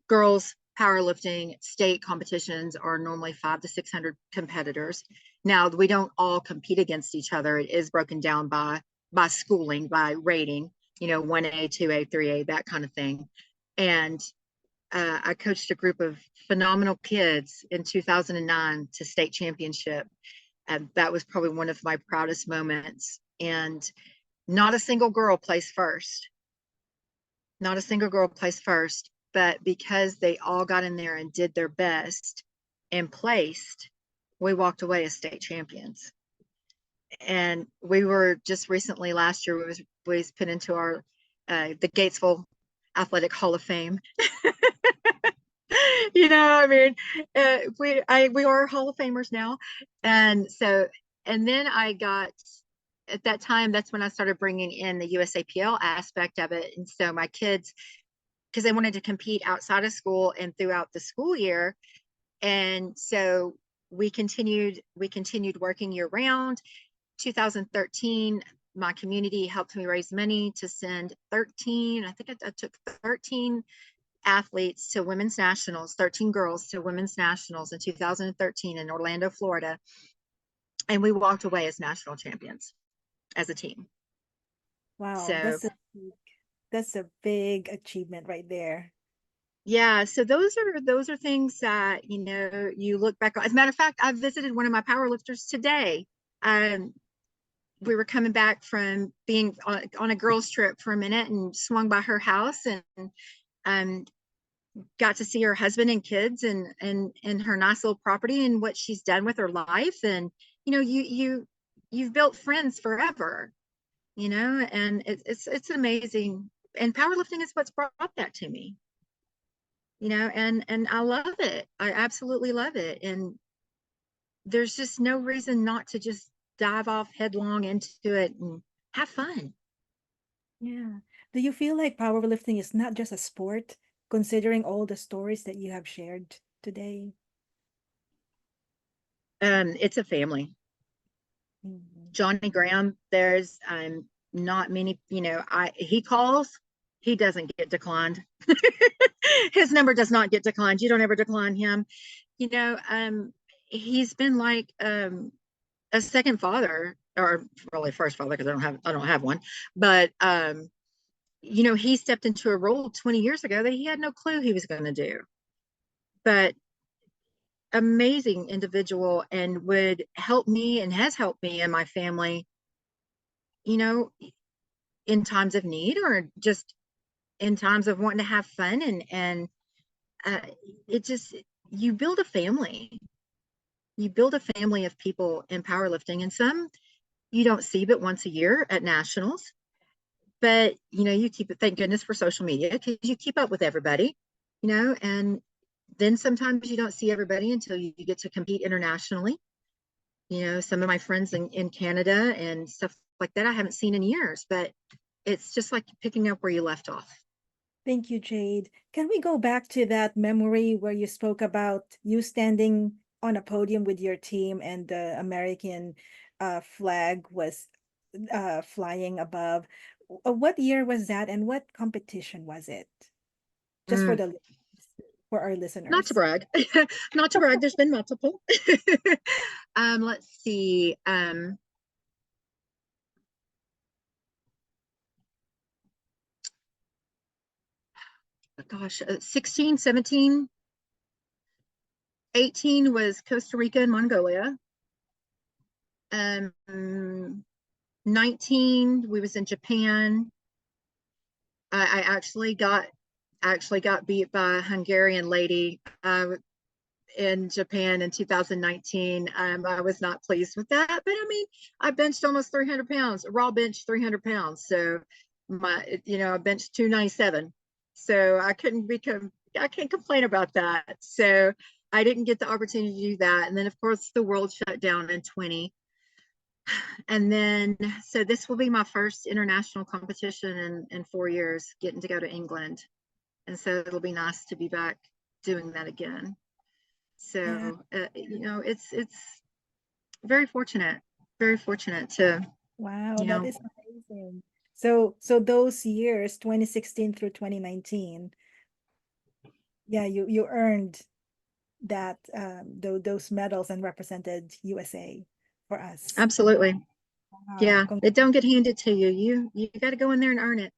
Speaker 1: girls powerlifting state competitions are normally 500 to 600 competitors. Now, we don't all compete against each other. It is broken down by schooling, by rating, 1A, 2A, 3A, that kind of thing. And I coached a group of phenomenal kids in 2009 to state championship. And that was probably one of my proudest moments. And not a single girl placed first. Not a single girl placed first, but because they all got in there and did their best and placed, we walked away as state champions. And we were just recently last year, we was put into our the Gatesville Athletic Hall of Fame. You know, I mean, we are Hall of Famers now. And so, and then I got, at that time, that's when I started bringing in the USAPL aspect of it. And so my kids, because they wanted to compete outside of school and throughout the school year. And so we continued working year round. 2013, my community helped me raise money to send 13, I think I took 13 athletes to women's nationals, 13 girls to women's nationals in 2013 in Orlando, Florida. And we walked away as national champions as a team.
Speaker 2: Wow,
Speaker 1: So
Speaker 2: that's a big achievement right there.
Speaker 1: yeah, so those are things that, you know, you look back on. As a matter of fact, I visited one of my powerlifters today. We were coming back from being on a girls trip for a minute and swung by her house and got to see her husband and kids and her nice little property and what she's done with her life. And, you know, you've built friends forever, you know, and it's amazing. And powerlifting is what's brought that to me, you know, and I love it. I absolutely love it. And there's just no reason not to just dive off headlong into it and have fun.
Speaker 2: Yeah. Do you feel like powerlifting is not just a sport, considering all the stories that you have shared today?
Speaker 1: It's a family. Johnny Graham, there's not many, you know, he calls, he doesn't get declined. His number does not get declined. You don't ever decline him. You know, he's been like a second father, or really first father, because I don't have one. But you know, he stepped into a role 20 years ago that he had no clue he was going to do. But amazing individual, and would help me and has helped me and my family, you know, in times of need or just in times of wanting to have fun. And it just, you build a family. You build a family of people in powerlifting, and some you don't see but once a year at nationals. But, you know, you keep it, thank goodness for social media, because you keep up with everybody, you know, and then sometimes you don't see everybody until you get to compete internationally. You know, some of my friends in Canada and stuff like that, I haven't seen in years, but it's just like picking up where you left off.
Speaker 2: Thank you, Jade. Can we go back to that memory where you spoke about you standing on a podium with your team and the American flag was flying above? What year was that, and what competition was it? Just
Speaker 1: Mm,
Speaker 2: for our
Speaker 1: not to
Speaker 2: listeners.
Speaker 1: brag, not to brag. There's been multiple. Let's see. Gosh, 16, 17, 18 was Costa Rica and Mongolia. 19, we was in Japan. I actually got beat by a Hungarian lady in Japan in 2019. I was not pleased with that, but I mean, I benched almost 300 pounds, raw bench 300 pounds. So you know, I benched 297. So I can't complain about that. So I didn't get the opportunity to do that. And then of course the world shut down in 20. And then, so this will be my first international competition in 4 years, getting to go to England. And so it'll be nice to be back doing that again. So, you know, it's very fortunate to,
Speaker 2: Wow,
Speaker 1: you
Speaker 2: that
Speaker 1: know,
Speaker 2: is amazing. So those years, 2016 through 2019, yeah, you earned that those medals and represented USA for us.
Speaker 1: absolutely.
Speaker 2: Wow.
Speaker 1: Yeah, it don't get handed to you. You got to go in there and earn it.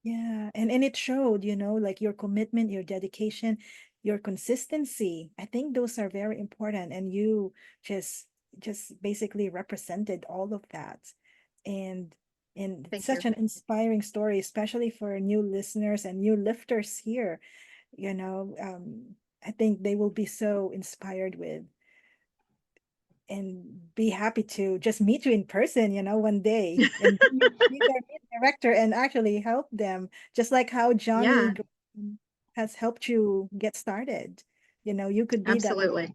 Speaker 2: Yeah, and it showed, like your commitment, your dedication, your consistency. I think those are very important, and you just just basically represented all of that. And it's
Speaker 1: Thank you.
Speaker 2: such an inspiring story, especially for new listeners and new lifters here. You know, I think they will be so inspired with and be happy to just meet you in person, one day and be their meet director and actually help them, just like how
Speaker 1: Yeah,
Speaker 2: has helped you get started. You could be that
Speaker 1: absolutely.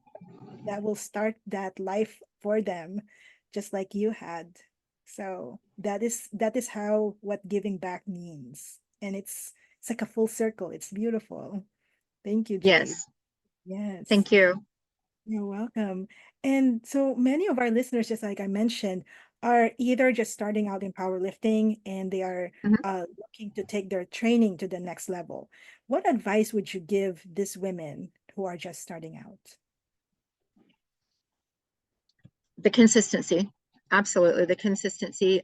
Speaker 2: that will start that life for them, just like you had. So that is how what giving back means. And it's like a full circle. It's beautiful. Thank you, Jade.
Speaker 1: Yes.
Speaker 2: Yes.
Speaker 1: Thank you.
Speaker 2: You're welcome. And so many of our listeners, just like I mentioned, are either just starting out in powerlifting and they are
Speaker 1: Mhm.
Speaker 2: looking to take their training to the next level. What advice would you give these women who are just starting out?
Speaker 1: The consistency. Absolutely. The consistency.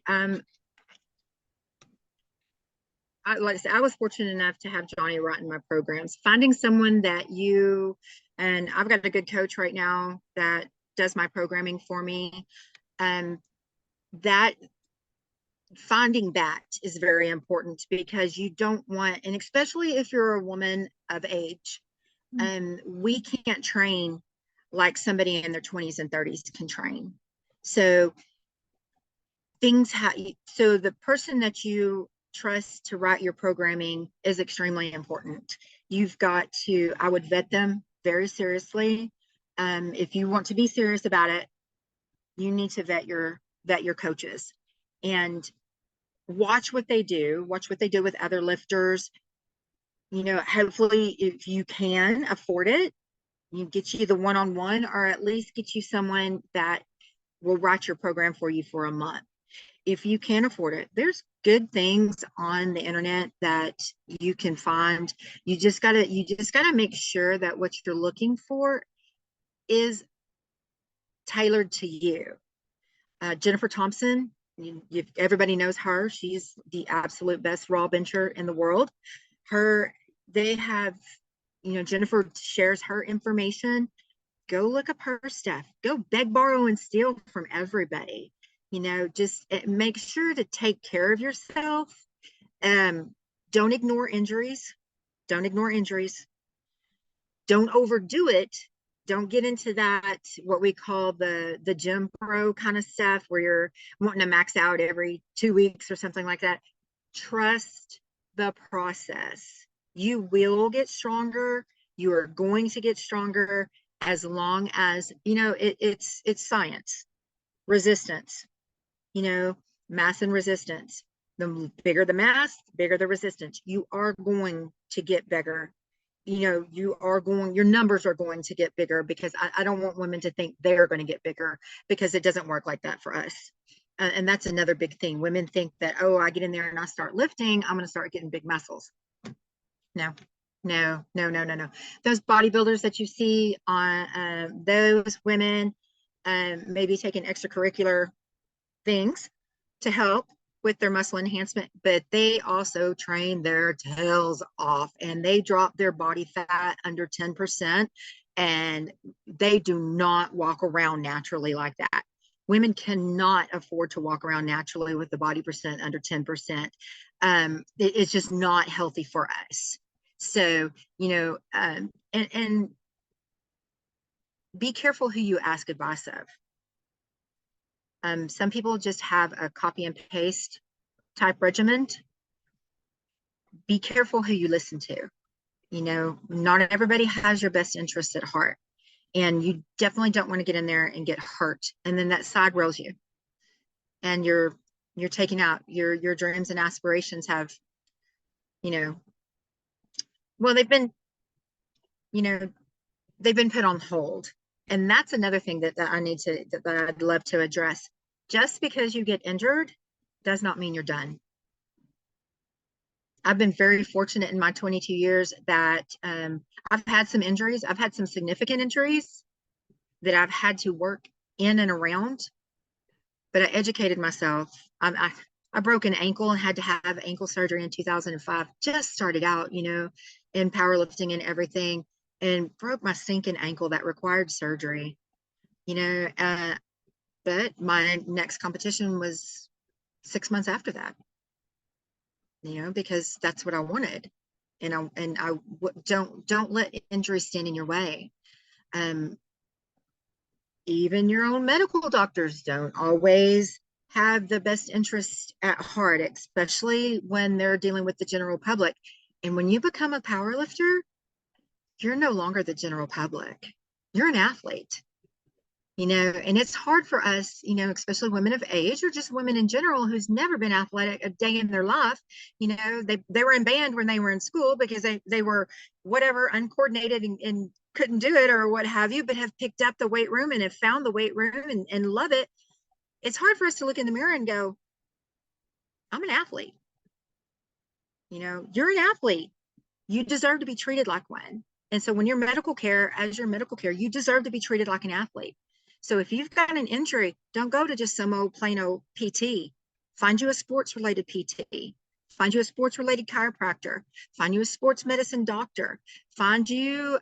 Speaker 1: Like I said, I was fortunate enough to have Johnny right in my programs. Finding someone that and I've got a good coach right now that does my programming for me. Um, that finding that is very important because you don't want, and especially if you're a woman of age,
Speaker 2: Mm.
Speaker 1: we can't train like somebody in their 20s and 30s can train. So so the person that you trust to write your programming is extremely important. You've got to, I would vet them very seriously. If you want to be serious about it, you need to vet your coaches and watch what they do, watch what they do with other lifters. Hopefully if you can afford it, you get you the one-on-one, or at least get you someone that will write your program for you for a month. If you can't afford it, there's good things on the internet that you can find. You just gotta make sure that what you're looking for is tailored to you. Jennifer Thompson, everybody knows her. She's the absolute best raw bencher in the world. Her, they have, Jennifer shares her information. Go look up her stuff. Go beg, borrow, and steal from everybody. Just make sure to take care of yourself. Um, don't ignore injuries. Don't ignore injuries. Don't overdo it. Don't get into that, what we call the gym pro kind of stuff where you're wanting to max out every 2 weeks or something like that. Trust the process. You will get stronger. You are going to get stronger as long as it's science. Resistance, you know, mass and resistance. The bigger the mass, the bigger the resistance. You are going to get bigger. Your numbers are going to get bigger, because I don't want women to think they're going to get bigger, because it doesn't work like that for us. And that's another big thing. Women think that, oh, I get in there and I start lifting, I'm going to start getting big muscles. No, no, no, no, no, no. Those bodybuilders that you see on those women maybe taking extracurricular things to help with their muscle enhancement, but they also train their tails off and they drop their body fat under 10%, and they do not walk around naturally like that. Women cannot afford to walk around naturally with the body percent under 10%. It's just not healthy for us. So, and be careful who you ask advice of. Some people just have a copy and paste type regimen. Be careful who you listen to. Not everybody has your best interest at heart, and you definitely don't want to get in there and get hurt. And then that side rails you, and you're taking out your dreams and aspirations have, well, you know, they've been put on hold. And that's another thing that I'd love to address. Just because you get injured does not mean you're done. I've been very fortunate in my 22 years that I've had some injuries. I've had some significant injuries that I've had to work in and around, but I educated myself. I broke an ankle and had to have ankle surgery in 2005. Just started out, you know, in powerlifting and everything, and broke my stinking ankle that required surgery, you know. But my next competition was 6 months after that, you know, because that's what I wanted. Don't let injury stand in your way. Um, Even your own medical doctors don't always have the best interest at heart, especially when they're dealing with the general public. And when you become a power lifter, you're no longer the general public. You're an athlete, you know, and it's hard for us, you know, especially women of age or just women in general who's never been athletic a day in their life. You know, they were in band when they were in school because they were whatever uncoordinated and couldn't do it or what have you, but have picked up the weight room and have found the weight room and love it. It's hard for us to look in the mirror and go, I'm an athlete. You know, you're an athlete. You deserve to be treated like one. And so when you're medical care, as your medical care, you deserve to be treated like an athlete. So if you've got an injury, don't go to just some old plain old PT. Find you a sports related PT. Find you a sports related chiropractor. Find you a sports medicine doctor. Find you,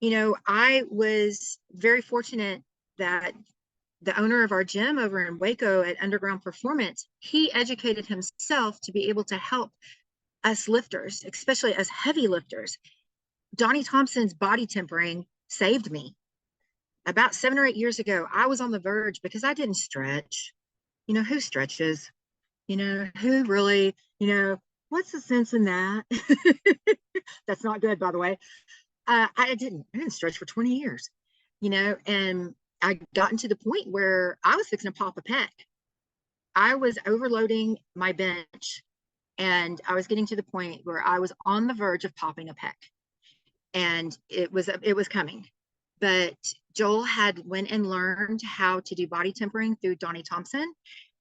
Speaker 1: you know, I was very fortunate that the owner of our gym over in Waco at Underground Performance, he educated himself to be able to help us lifters, especially us heavy lifters. Donnie Thompson's body tempering saved me. About 7 or 8 years ago, I was on the verge because I didn't stretch. You know, who stretches? You know, who really, you know, what's the sense in that? That's not good, by the way. I didn't stretch for 20 years, you know, and I gotten to the point where I was fixing to pop a pec. I was overloading my bench and I was getting to the point where I was on the verge of popping a pec, and it was coming. But Joel had went and learned how to do body tempering through Donnie Thompson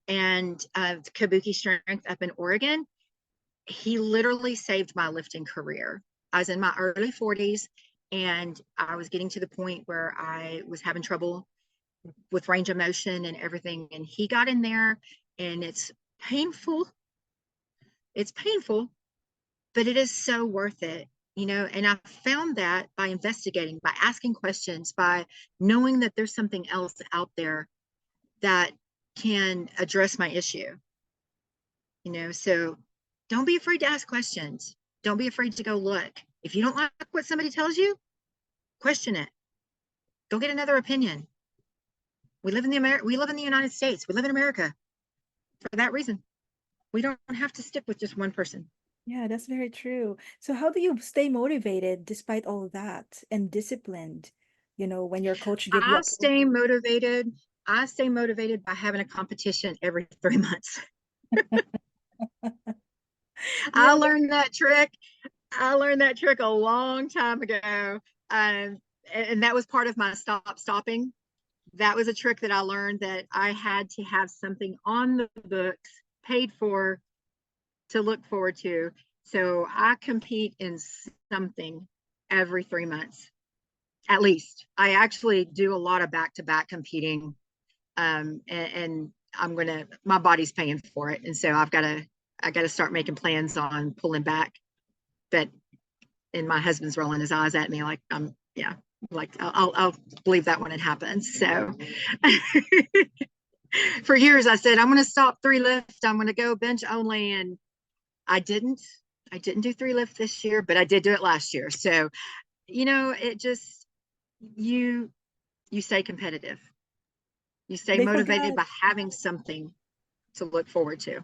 Speaker 1: and Kabuki Strength up in Oregon. He literally saved my lifting career. I was in my early 40s and I was getting to the point where I was having trouble with range of motion and everything. And he got in there, and it's painful. It's painful, but it is so worth it, you know. And I found that by investigating, by asking questions, by knowing that there's something else out there that can address my issue, you know. So don't be afraid to ask questions. Don't be afraid to go look. If you don't like what somebody tells you, question it. Go get another opinion. We live in the United States. We live in America for that reason. We don't have to stick with just one person.
Speaker 2: Yeah, that's very true. So how do you stay motivated despite all of that and disciplined, you know, when your coach gives you
Speaker 1: I
Speaker 2: up?
Speaker 1: stay motivated. I stay motivated by having a competition every 3 months.
Speaker 2: Yeah,
Speaker 1: I learned that trick. I learned that trick a long time ago. And that was part of my stopping. That was a trick that I learned, that I had to have something on the books paid for to look forward to. So I compete in something every 3 months, at least. I actually do a lot of back-to-back competing. And my body's paying for it. And so I got to start making plans on pulling back. But, and my husband's rolling his eyes at me like, yeah, like I'll believe that when it happens. So for years I said, I'm going to stop 3 lift. I'm going to go bench only. And I didn't do 3 lift this year, but I did do it last year. So, you know, it just, you stay competitive. You stay
Speaker 2: they
Speaker 1: motivated
Speaker 2: forgot.
Speaker 1: by having something to look forward to.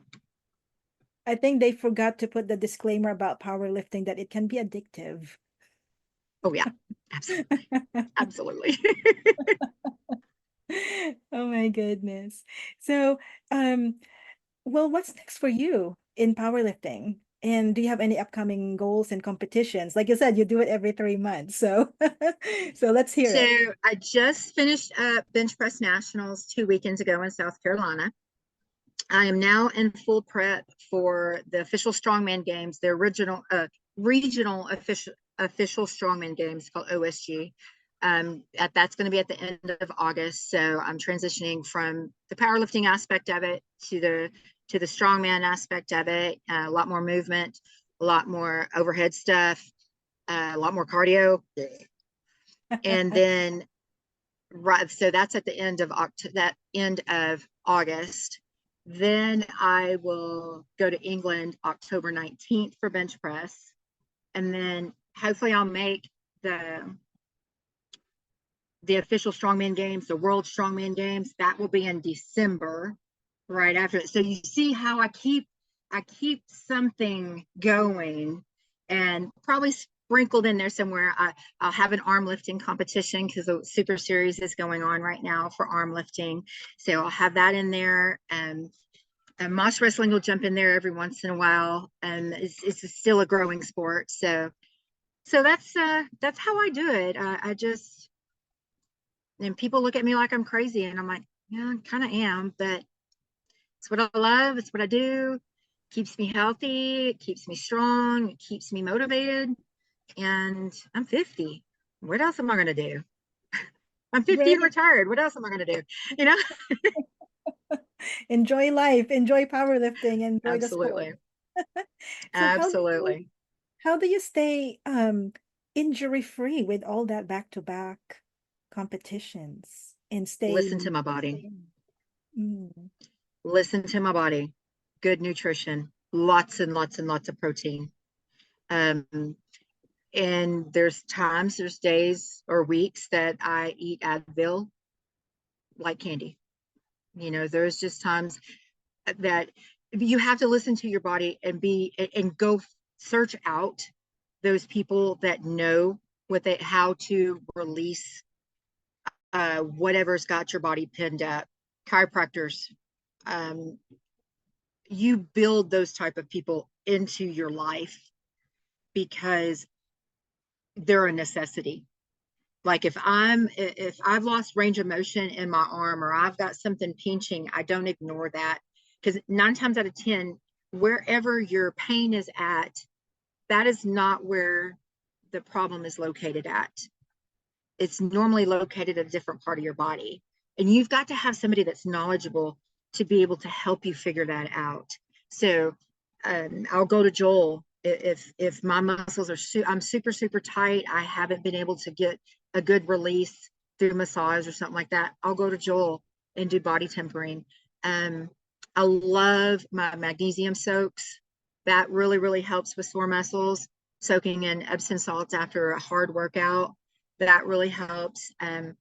Speaker 2: I think they forgot to put the disclaimer about powerlifting that it can be addictive.
Speaker 1: Oh yeah, absolutely. Absolutely.
Speaker 2: Oh my goodness. So, well, what's next for you in powerlifting? And do you have any upcoming goals and competitions? Like you said, you do it every 3 months. So, so let's hear
Speaker 1: So
Speaker 2: it.
Speaker 1: I just finished up bench press nationals 2 weekends ago in South Carolina. I am now in full prep for the official strongman games, the original regional official strongman games called OSG. That's going to be at the end of August. So I'm transitioning from the powerlifting aspect of it to the to the strongman aspect of it, a lot more movement, a lot more overhead stuff, a lot more cardio. And then, right, so that's at the end of August. Then I will go to England October 19th for bench press. And then hopefully I'll make the official strongman games, the world strongman games. That will be in December, right after it. So you see how I keep something going, and probably sprinkled in there somewhere, I'll have an arm lifting competition, because the super series is going on right now for arm lifting. So I'll have that in there. And mosh wrestling will jump in there every once in a while. And it's still a growing sport. So that's how I do it. I just, and people look at me like I'm crazy, and I'm like, yeah, I kind of am, but it's what I love. It's what I do. Keeps me healthy. It keeps me strong. It keeps me motivated. And I'm 50. What else am I going to do? I'm 50 and retired. What else am I going to do? You know?
Speaker 2: Enjoy life, enjoy powerlifting, enjoy
Speaker 1: Absolutely.
Speaker 2: the sport. So
Speaker 1: Absolutely.
Speaker 2: how do you stay injury free with all that back-to-back competitions and stay?
Speaker 1: Listen to my body.
Speaker 2: Mm.
Speaker 1: Listen to my body. Good nutrition, lots and lots and lots of protein. And there's days or weeks that I eat Advil like candy. You know, there's just times that you have to listen to your body and go search out those people that know how to release whatever's got your body pinned up. Chiropractors, you build those type of people into your life, because they're a necessity. Like if I've lost range of motion in my arm, or I've got something pinching, I don't ignore that, because 9 times out of 10, wherever your pain is at, that is not where the problem is located at. It's normally located at a different part of your body. And you've got to have somebody that's knowledgeable to be able to help you figure that out. So I'll go to Joel if my muscles are I'm super tight, I haven't been able to get a good release through massage or something like that, I'll go to Joel and do body tempering. I love my magnesium soaks. That really helps with sore muscles. Soaking in Epsom salts after a hard workout, that really helps. And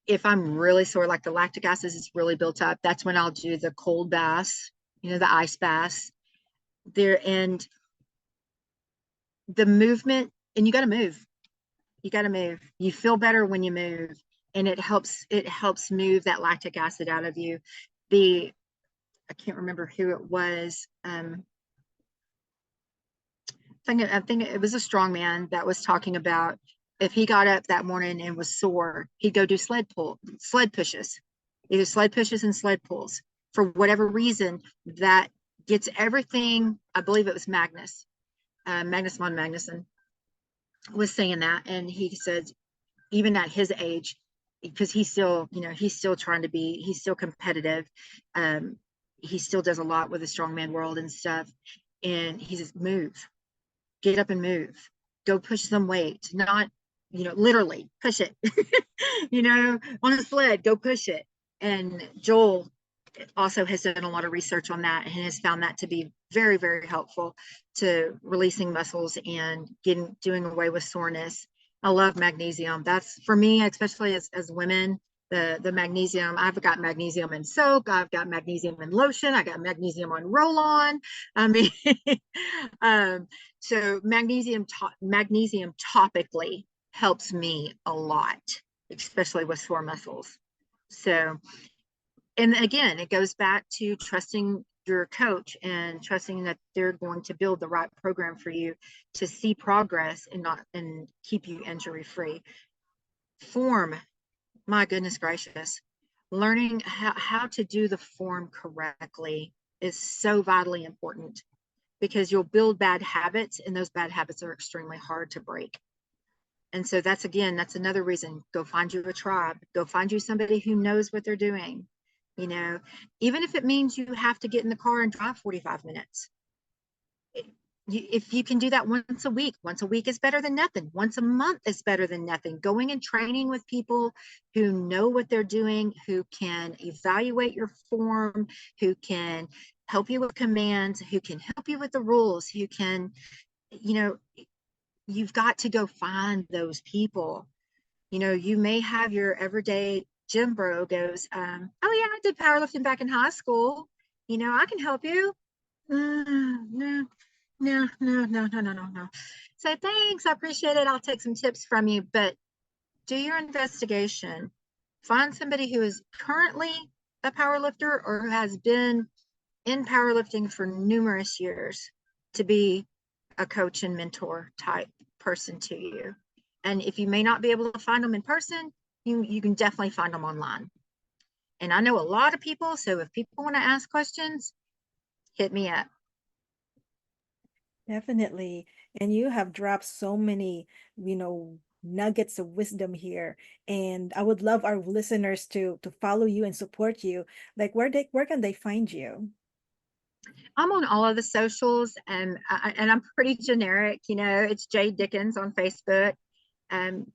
Speaker 1: if I'm really sore, like the lactic acid is really built up, that's when I'll do the cold baths, the ice baths there. And the movement, and you got to move. You feel better when you move, and it helps move that lactic acid out of you. I can't remember who it was. I think it was a strongman that was talking about, if he got up that morning and was sore, he'd go do sled pushes, either sled pushes and sled pulls. For whatever reason, that gets everything. I believe it was Magnus von Magnuson was saying that, and he said, even at his age, because he's still competitive. He still does a lot with the strongman world and stuff. And he says, get up and move, go push some weight, not, literally push it, on a sled, go push it. And Joel also has done a lot of research on that and has found that to be very, very helpful to releasing muscles and doing away with soreness. I love magnesium. That's for me, especially as women, the magnesium. I've got magnesium in soak. I've got magnesium in lotion. I got magnesium on roll-on. I mean, so magnesium topically helps me a lot, especially with sore muscles. So, and again, it goes back to trusting your coach and trusting that they're going to build the right program for you to see progress and keep you injury free. Form, my goodness gracious, learning how to do the form correctly is so vitally important, because you'll build bad habits, and those bad habits are extremely hard to break. And so that's another reason, go find you a tribe, go find you somebody who knows what they're doing. You know, even if it means you have to get in the car and drive 45 minutes. If you can do that once a week is better than nothing. Once a month is better than nothing. Going and training with people who know what they're doing, who can evaluate your form, who can help you with commands, who can help you with the rules, who can, you know, you've got to go find those people. You know, you may have your everyday gym bro goes, oh yeah, I did powerlifting back in high school. You know, I can help you. No, no, no, no, no, no, no, no. So thanks, I appreciate it. I'll take some tips from you, but do your investigation. Find somebody who is currently a powerlifter or who has been in powerlifting for numerous years to be a coach and mentor type person to you. And if you may not be able to find them in person, you can definitely find them online. And I know a lot of people, so if people want to ask questions, hit me up.
Speaker 2: Definitely. And you have dropped so many, nuggets of wisdom here. And I would love our listeners to follow you and support you. Like where can they find you?
Speaker 1: I'm on all of the socials, and I'm pretty generic. You know, it's Jade Dickens on Facebook,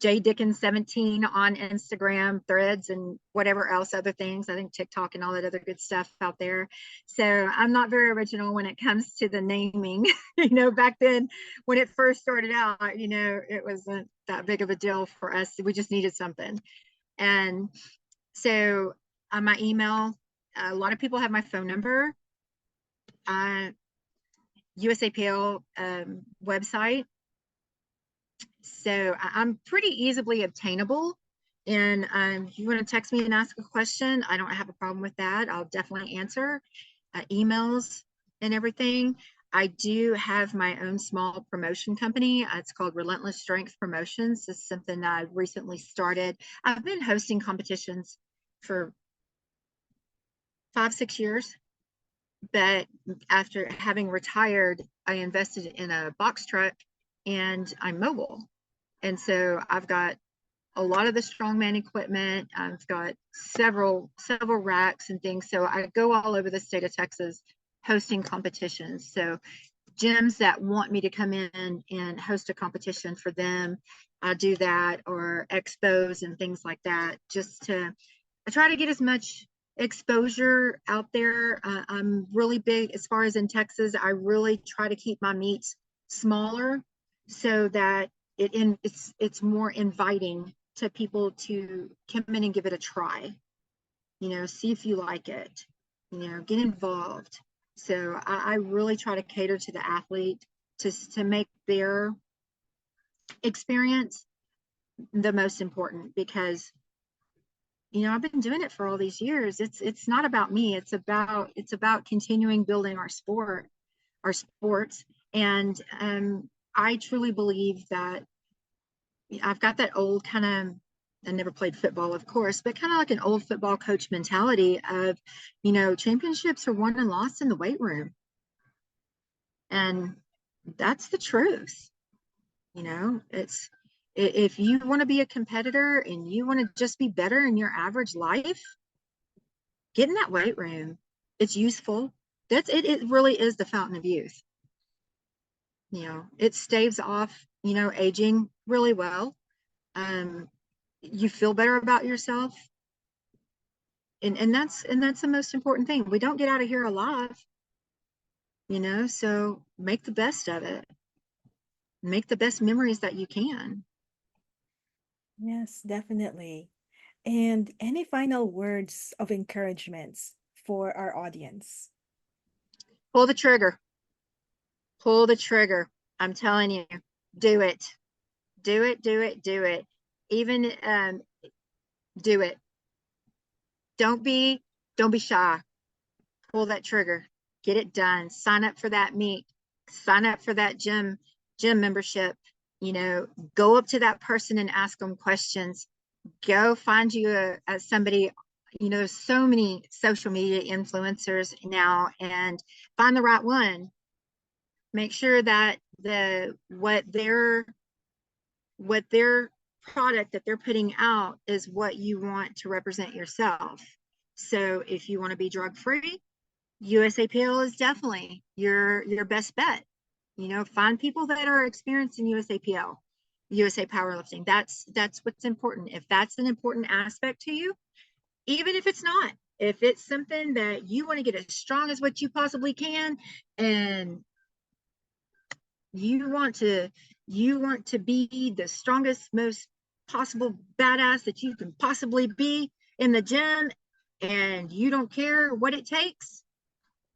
Speaker 1: Jade Dickens 17 on Instagram, Threads, and whatever else, other things. I think TikTok and all that other good stuff out there. So I'm not very original when it comes to the naming. You know, back then when it first started out, you know, it wasn't that big of a deal for us. We just needed something, and so my email. A lot of people have my phone number. USAPL website. So I'm pretty easily obtainable. And if you want to text me and ask a question, I don't have a problem with that. I'll definitely answer emails and everything. I do have my own small promotion company. It's called Relentless Strength Promotions. This is something that I recently started. I've been hosting competitions for 5-6 years. But after having retired, I invested in a box truck and I'm mobile. And so I've got a lot of the strongman equipment. I've got several racks and things. So I go all over the state of Texas hosting competitions. So gyms that want me to come in and host a competition for them, I do that, or expos and things like that, I try to get as much exposure out there. I'm really big as far as in Texas. I really try to keep my meets smaller so that it's more inviting to people to come in and give it a try. You know, see if you like it. You know, get involved. So I really try to cater to the athlete to make their experience the most important, because you know, I've been doing it for all these years. It's not about me. It's about continuing building our sports. And I truly believe that I've got that old kind of, I never played football, of course, but kind of like an old football coach mentality of, you know, championships are won and lost in the weight room. And that's the truth. You know, if you want to be a competitor and you want to just be better in your average life, get in that weight room. It's useful. It really is the fountain of youth. You know, it staves off, you know, aging really well. You feel better about yourself. And that's the most important thing. We don't get out of here alive, you know, so make the best of it. Make the best memories that you can.
Speaker 2: Yes, definitely. And any final words of encouragements for our audience?
Speaker 1: Pull the trigger. Pull the trigger. I'm telling you, do it. Do it, do it, do it. Even do it. Don't be shy. Pull that trigger. Get it done. Sign up for that meet. Sign up for that gym membership. You know, go up to that person and ask them questions. Go find you somebody. You know, there's so many social media influencers now, and find the right one. Make sure that what their product that they're putting out is what you want to represent yourself. So if you want to be drug free, USAPL is definitely your best bet. You know, find people that are experienced in USAPL, USA Powerlifting. That's what's important. If that's an important aspect to you, even if it's not, if it's something that you want to get as strong as what you possibly can, and you want to be the strongest, most possible badass that you can possibly be in the gym, and you don't care what it takes,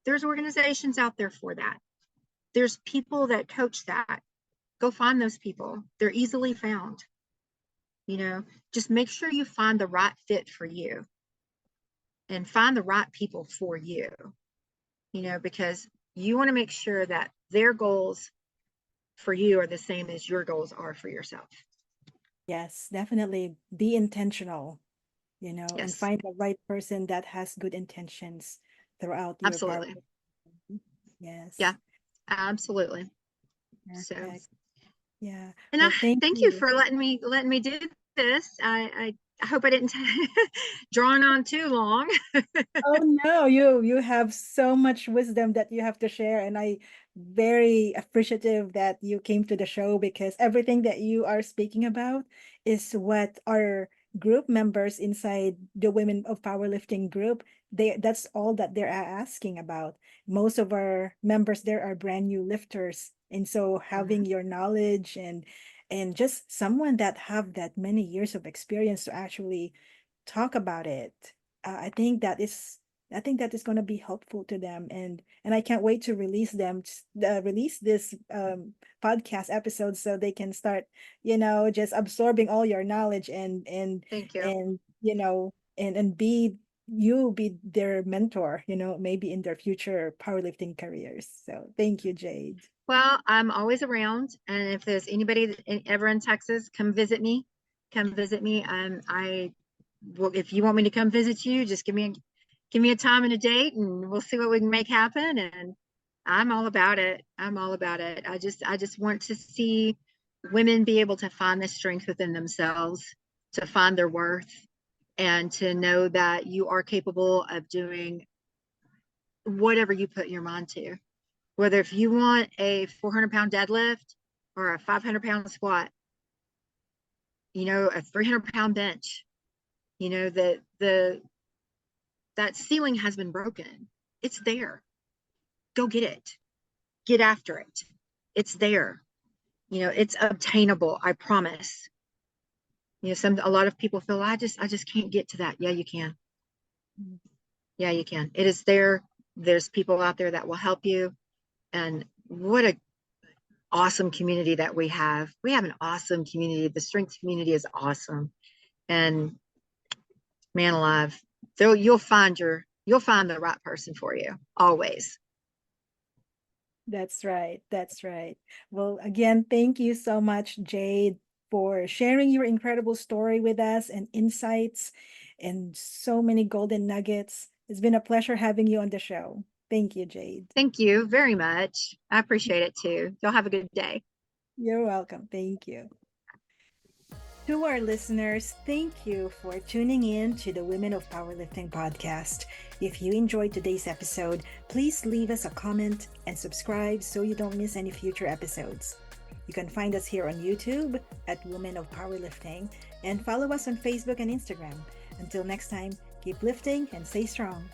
Speaker 1: there's organizations out there for that. There's people that coach that. Go find those people. They're easily found. You know, just make sure you find the right fit for you and find the right people for you, you know, because you want to make sure that their goals for you are the same as your goals are for yourself.
Speaker 2: Yes, definitely be intentional, and
Speaker 1: Yes,
Speaker 2: find the right person that has good intentions throughout your power.
Speaker 1: absolutely.
Speaker 2: Yes,
Speaker 1: Yeah, absolutely. So,
Speaker 2: perfect. Yeah.
Speaker 1: and I
Speaker 2: Well, thank
Speaker 1: thank you
Speaker 2: you.
Speaker 1: for letting me do this. I hope I didn't drawn on too long.
Speaker 2: Oh no, you have so much wisdom that you have to share, and I very appreciative that you came to the show because everything that you are speaking about is what our group members inside the Women of Powerlifting group, that's all that they're asking about. Most of our members there are brand new lifters, and so having your knowledge and just someone that have that many years of experience to actually talk about it, I think that is going to be helpful to them, and I can't wait to release this podcast episode so they can start just absorbing all your knowledge
Speaker 1: Thank you.
Speaker 2: and and be their mentor, maybe in their future powerlifting careers. So thank you, Jade.
Speaker 1: Well, I'm always around, and if there's anybody ever in Texas, come visit me. Come visit me. Well, if you want me to come visit you, just give me a time and a date, and we'll see what we can make happen. And I'm all about it. I'm all about it. I just want to see women be able to find the strength within themselves, to find their worth, and to know that you are capable of doing whatever you put your mind to. Whether if you want a 400-pound deadlift or a 500-pound squat, a 300-pound bench, that ceiling has been broken. It's there. Go get it. Get after it. It's there. It's obtainable. I promise. A lot of people feel I just can't get to that. Yeah, you can. Yeah, you can. It is there. There's people out there that will help you. And what a awesome community that we have. We have an awesome community. The strength community is awesome. And man alive, you'll find the right person for you always.
Speaker 2: That's right. That's right. Well, again, thank you so much, Jade, for sharing your incredible story with us and insights and so many golden nuggets. It's been a pleasure having you on the show. Thank you, Jade.
Speaker 1: Thank you very much. I appreciate it too. Y'all have a good day.
Speaker 2: You're welcome. Thank you. To our listeners, thank you for tuning in to the Women of Powerlifting podcast. If you enjoyed today's episode, please leave us a comment and subscribe so you don't miss any future episodes. You can find us here on YouTube at Women of Powerlifting and follow us on Facebook and Instagram. Until next time, keep lifting and stay strong.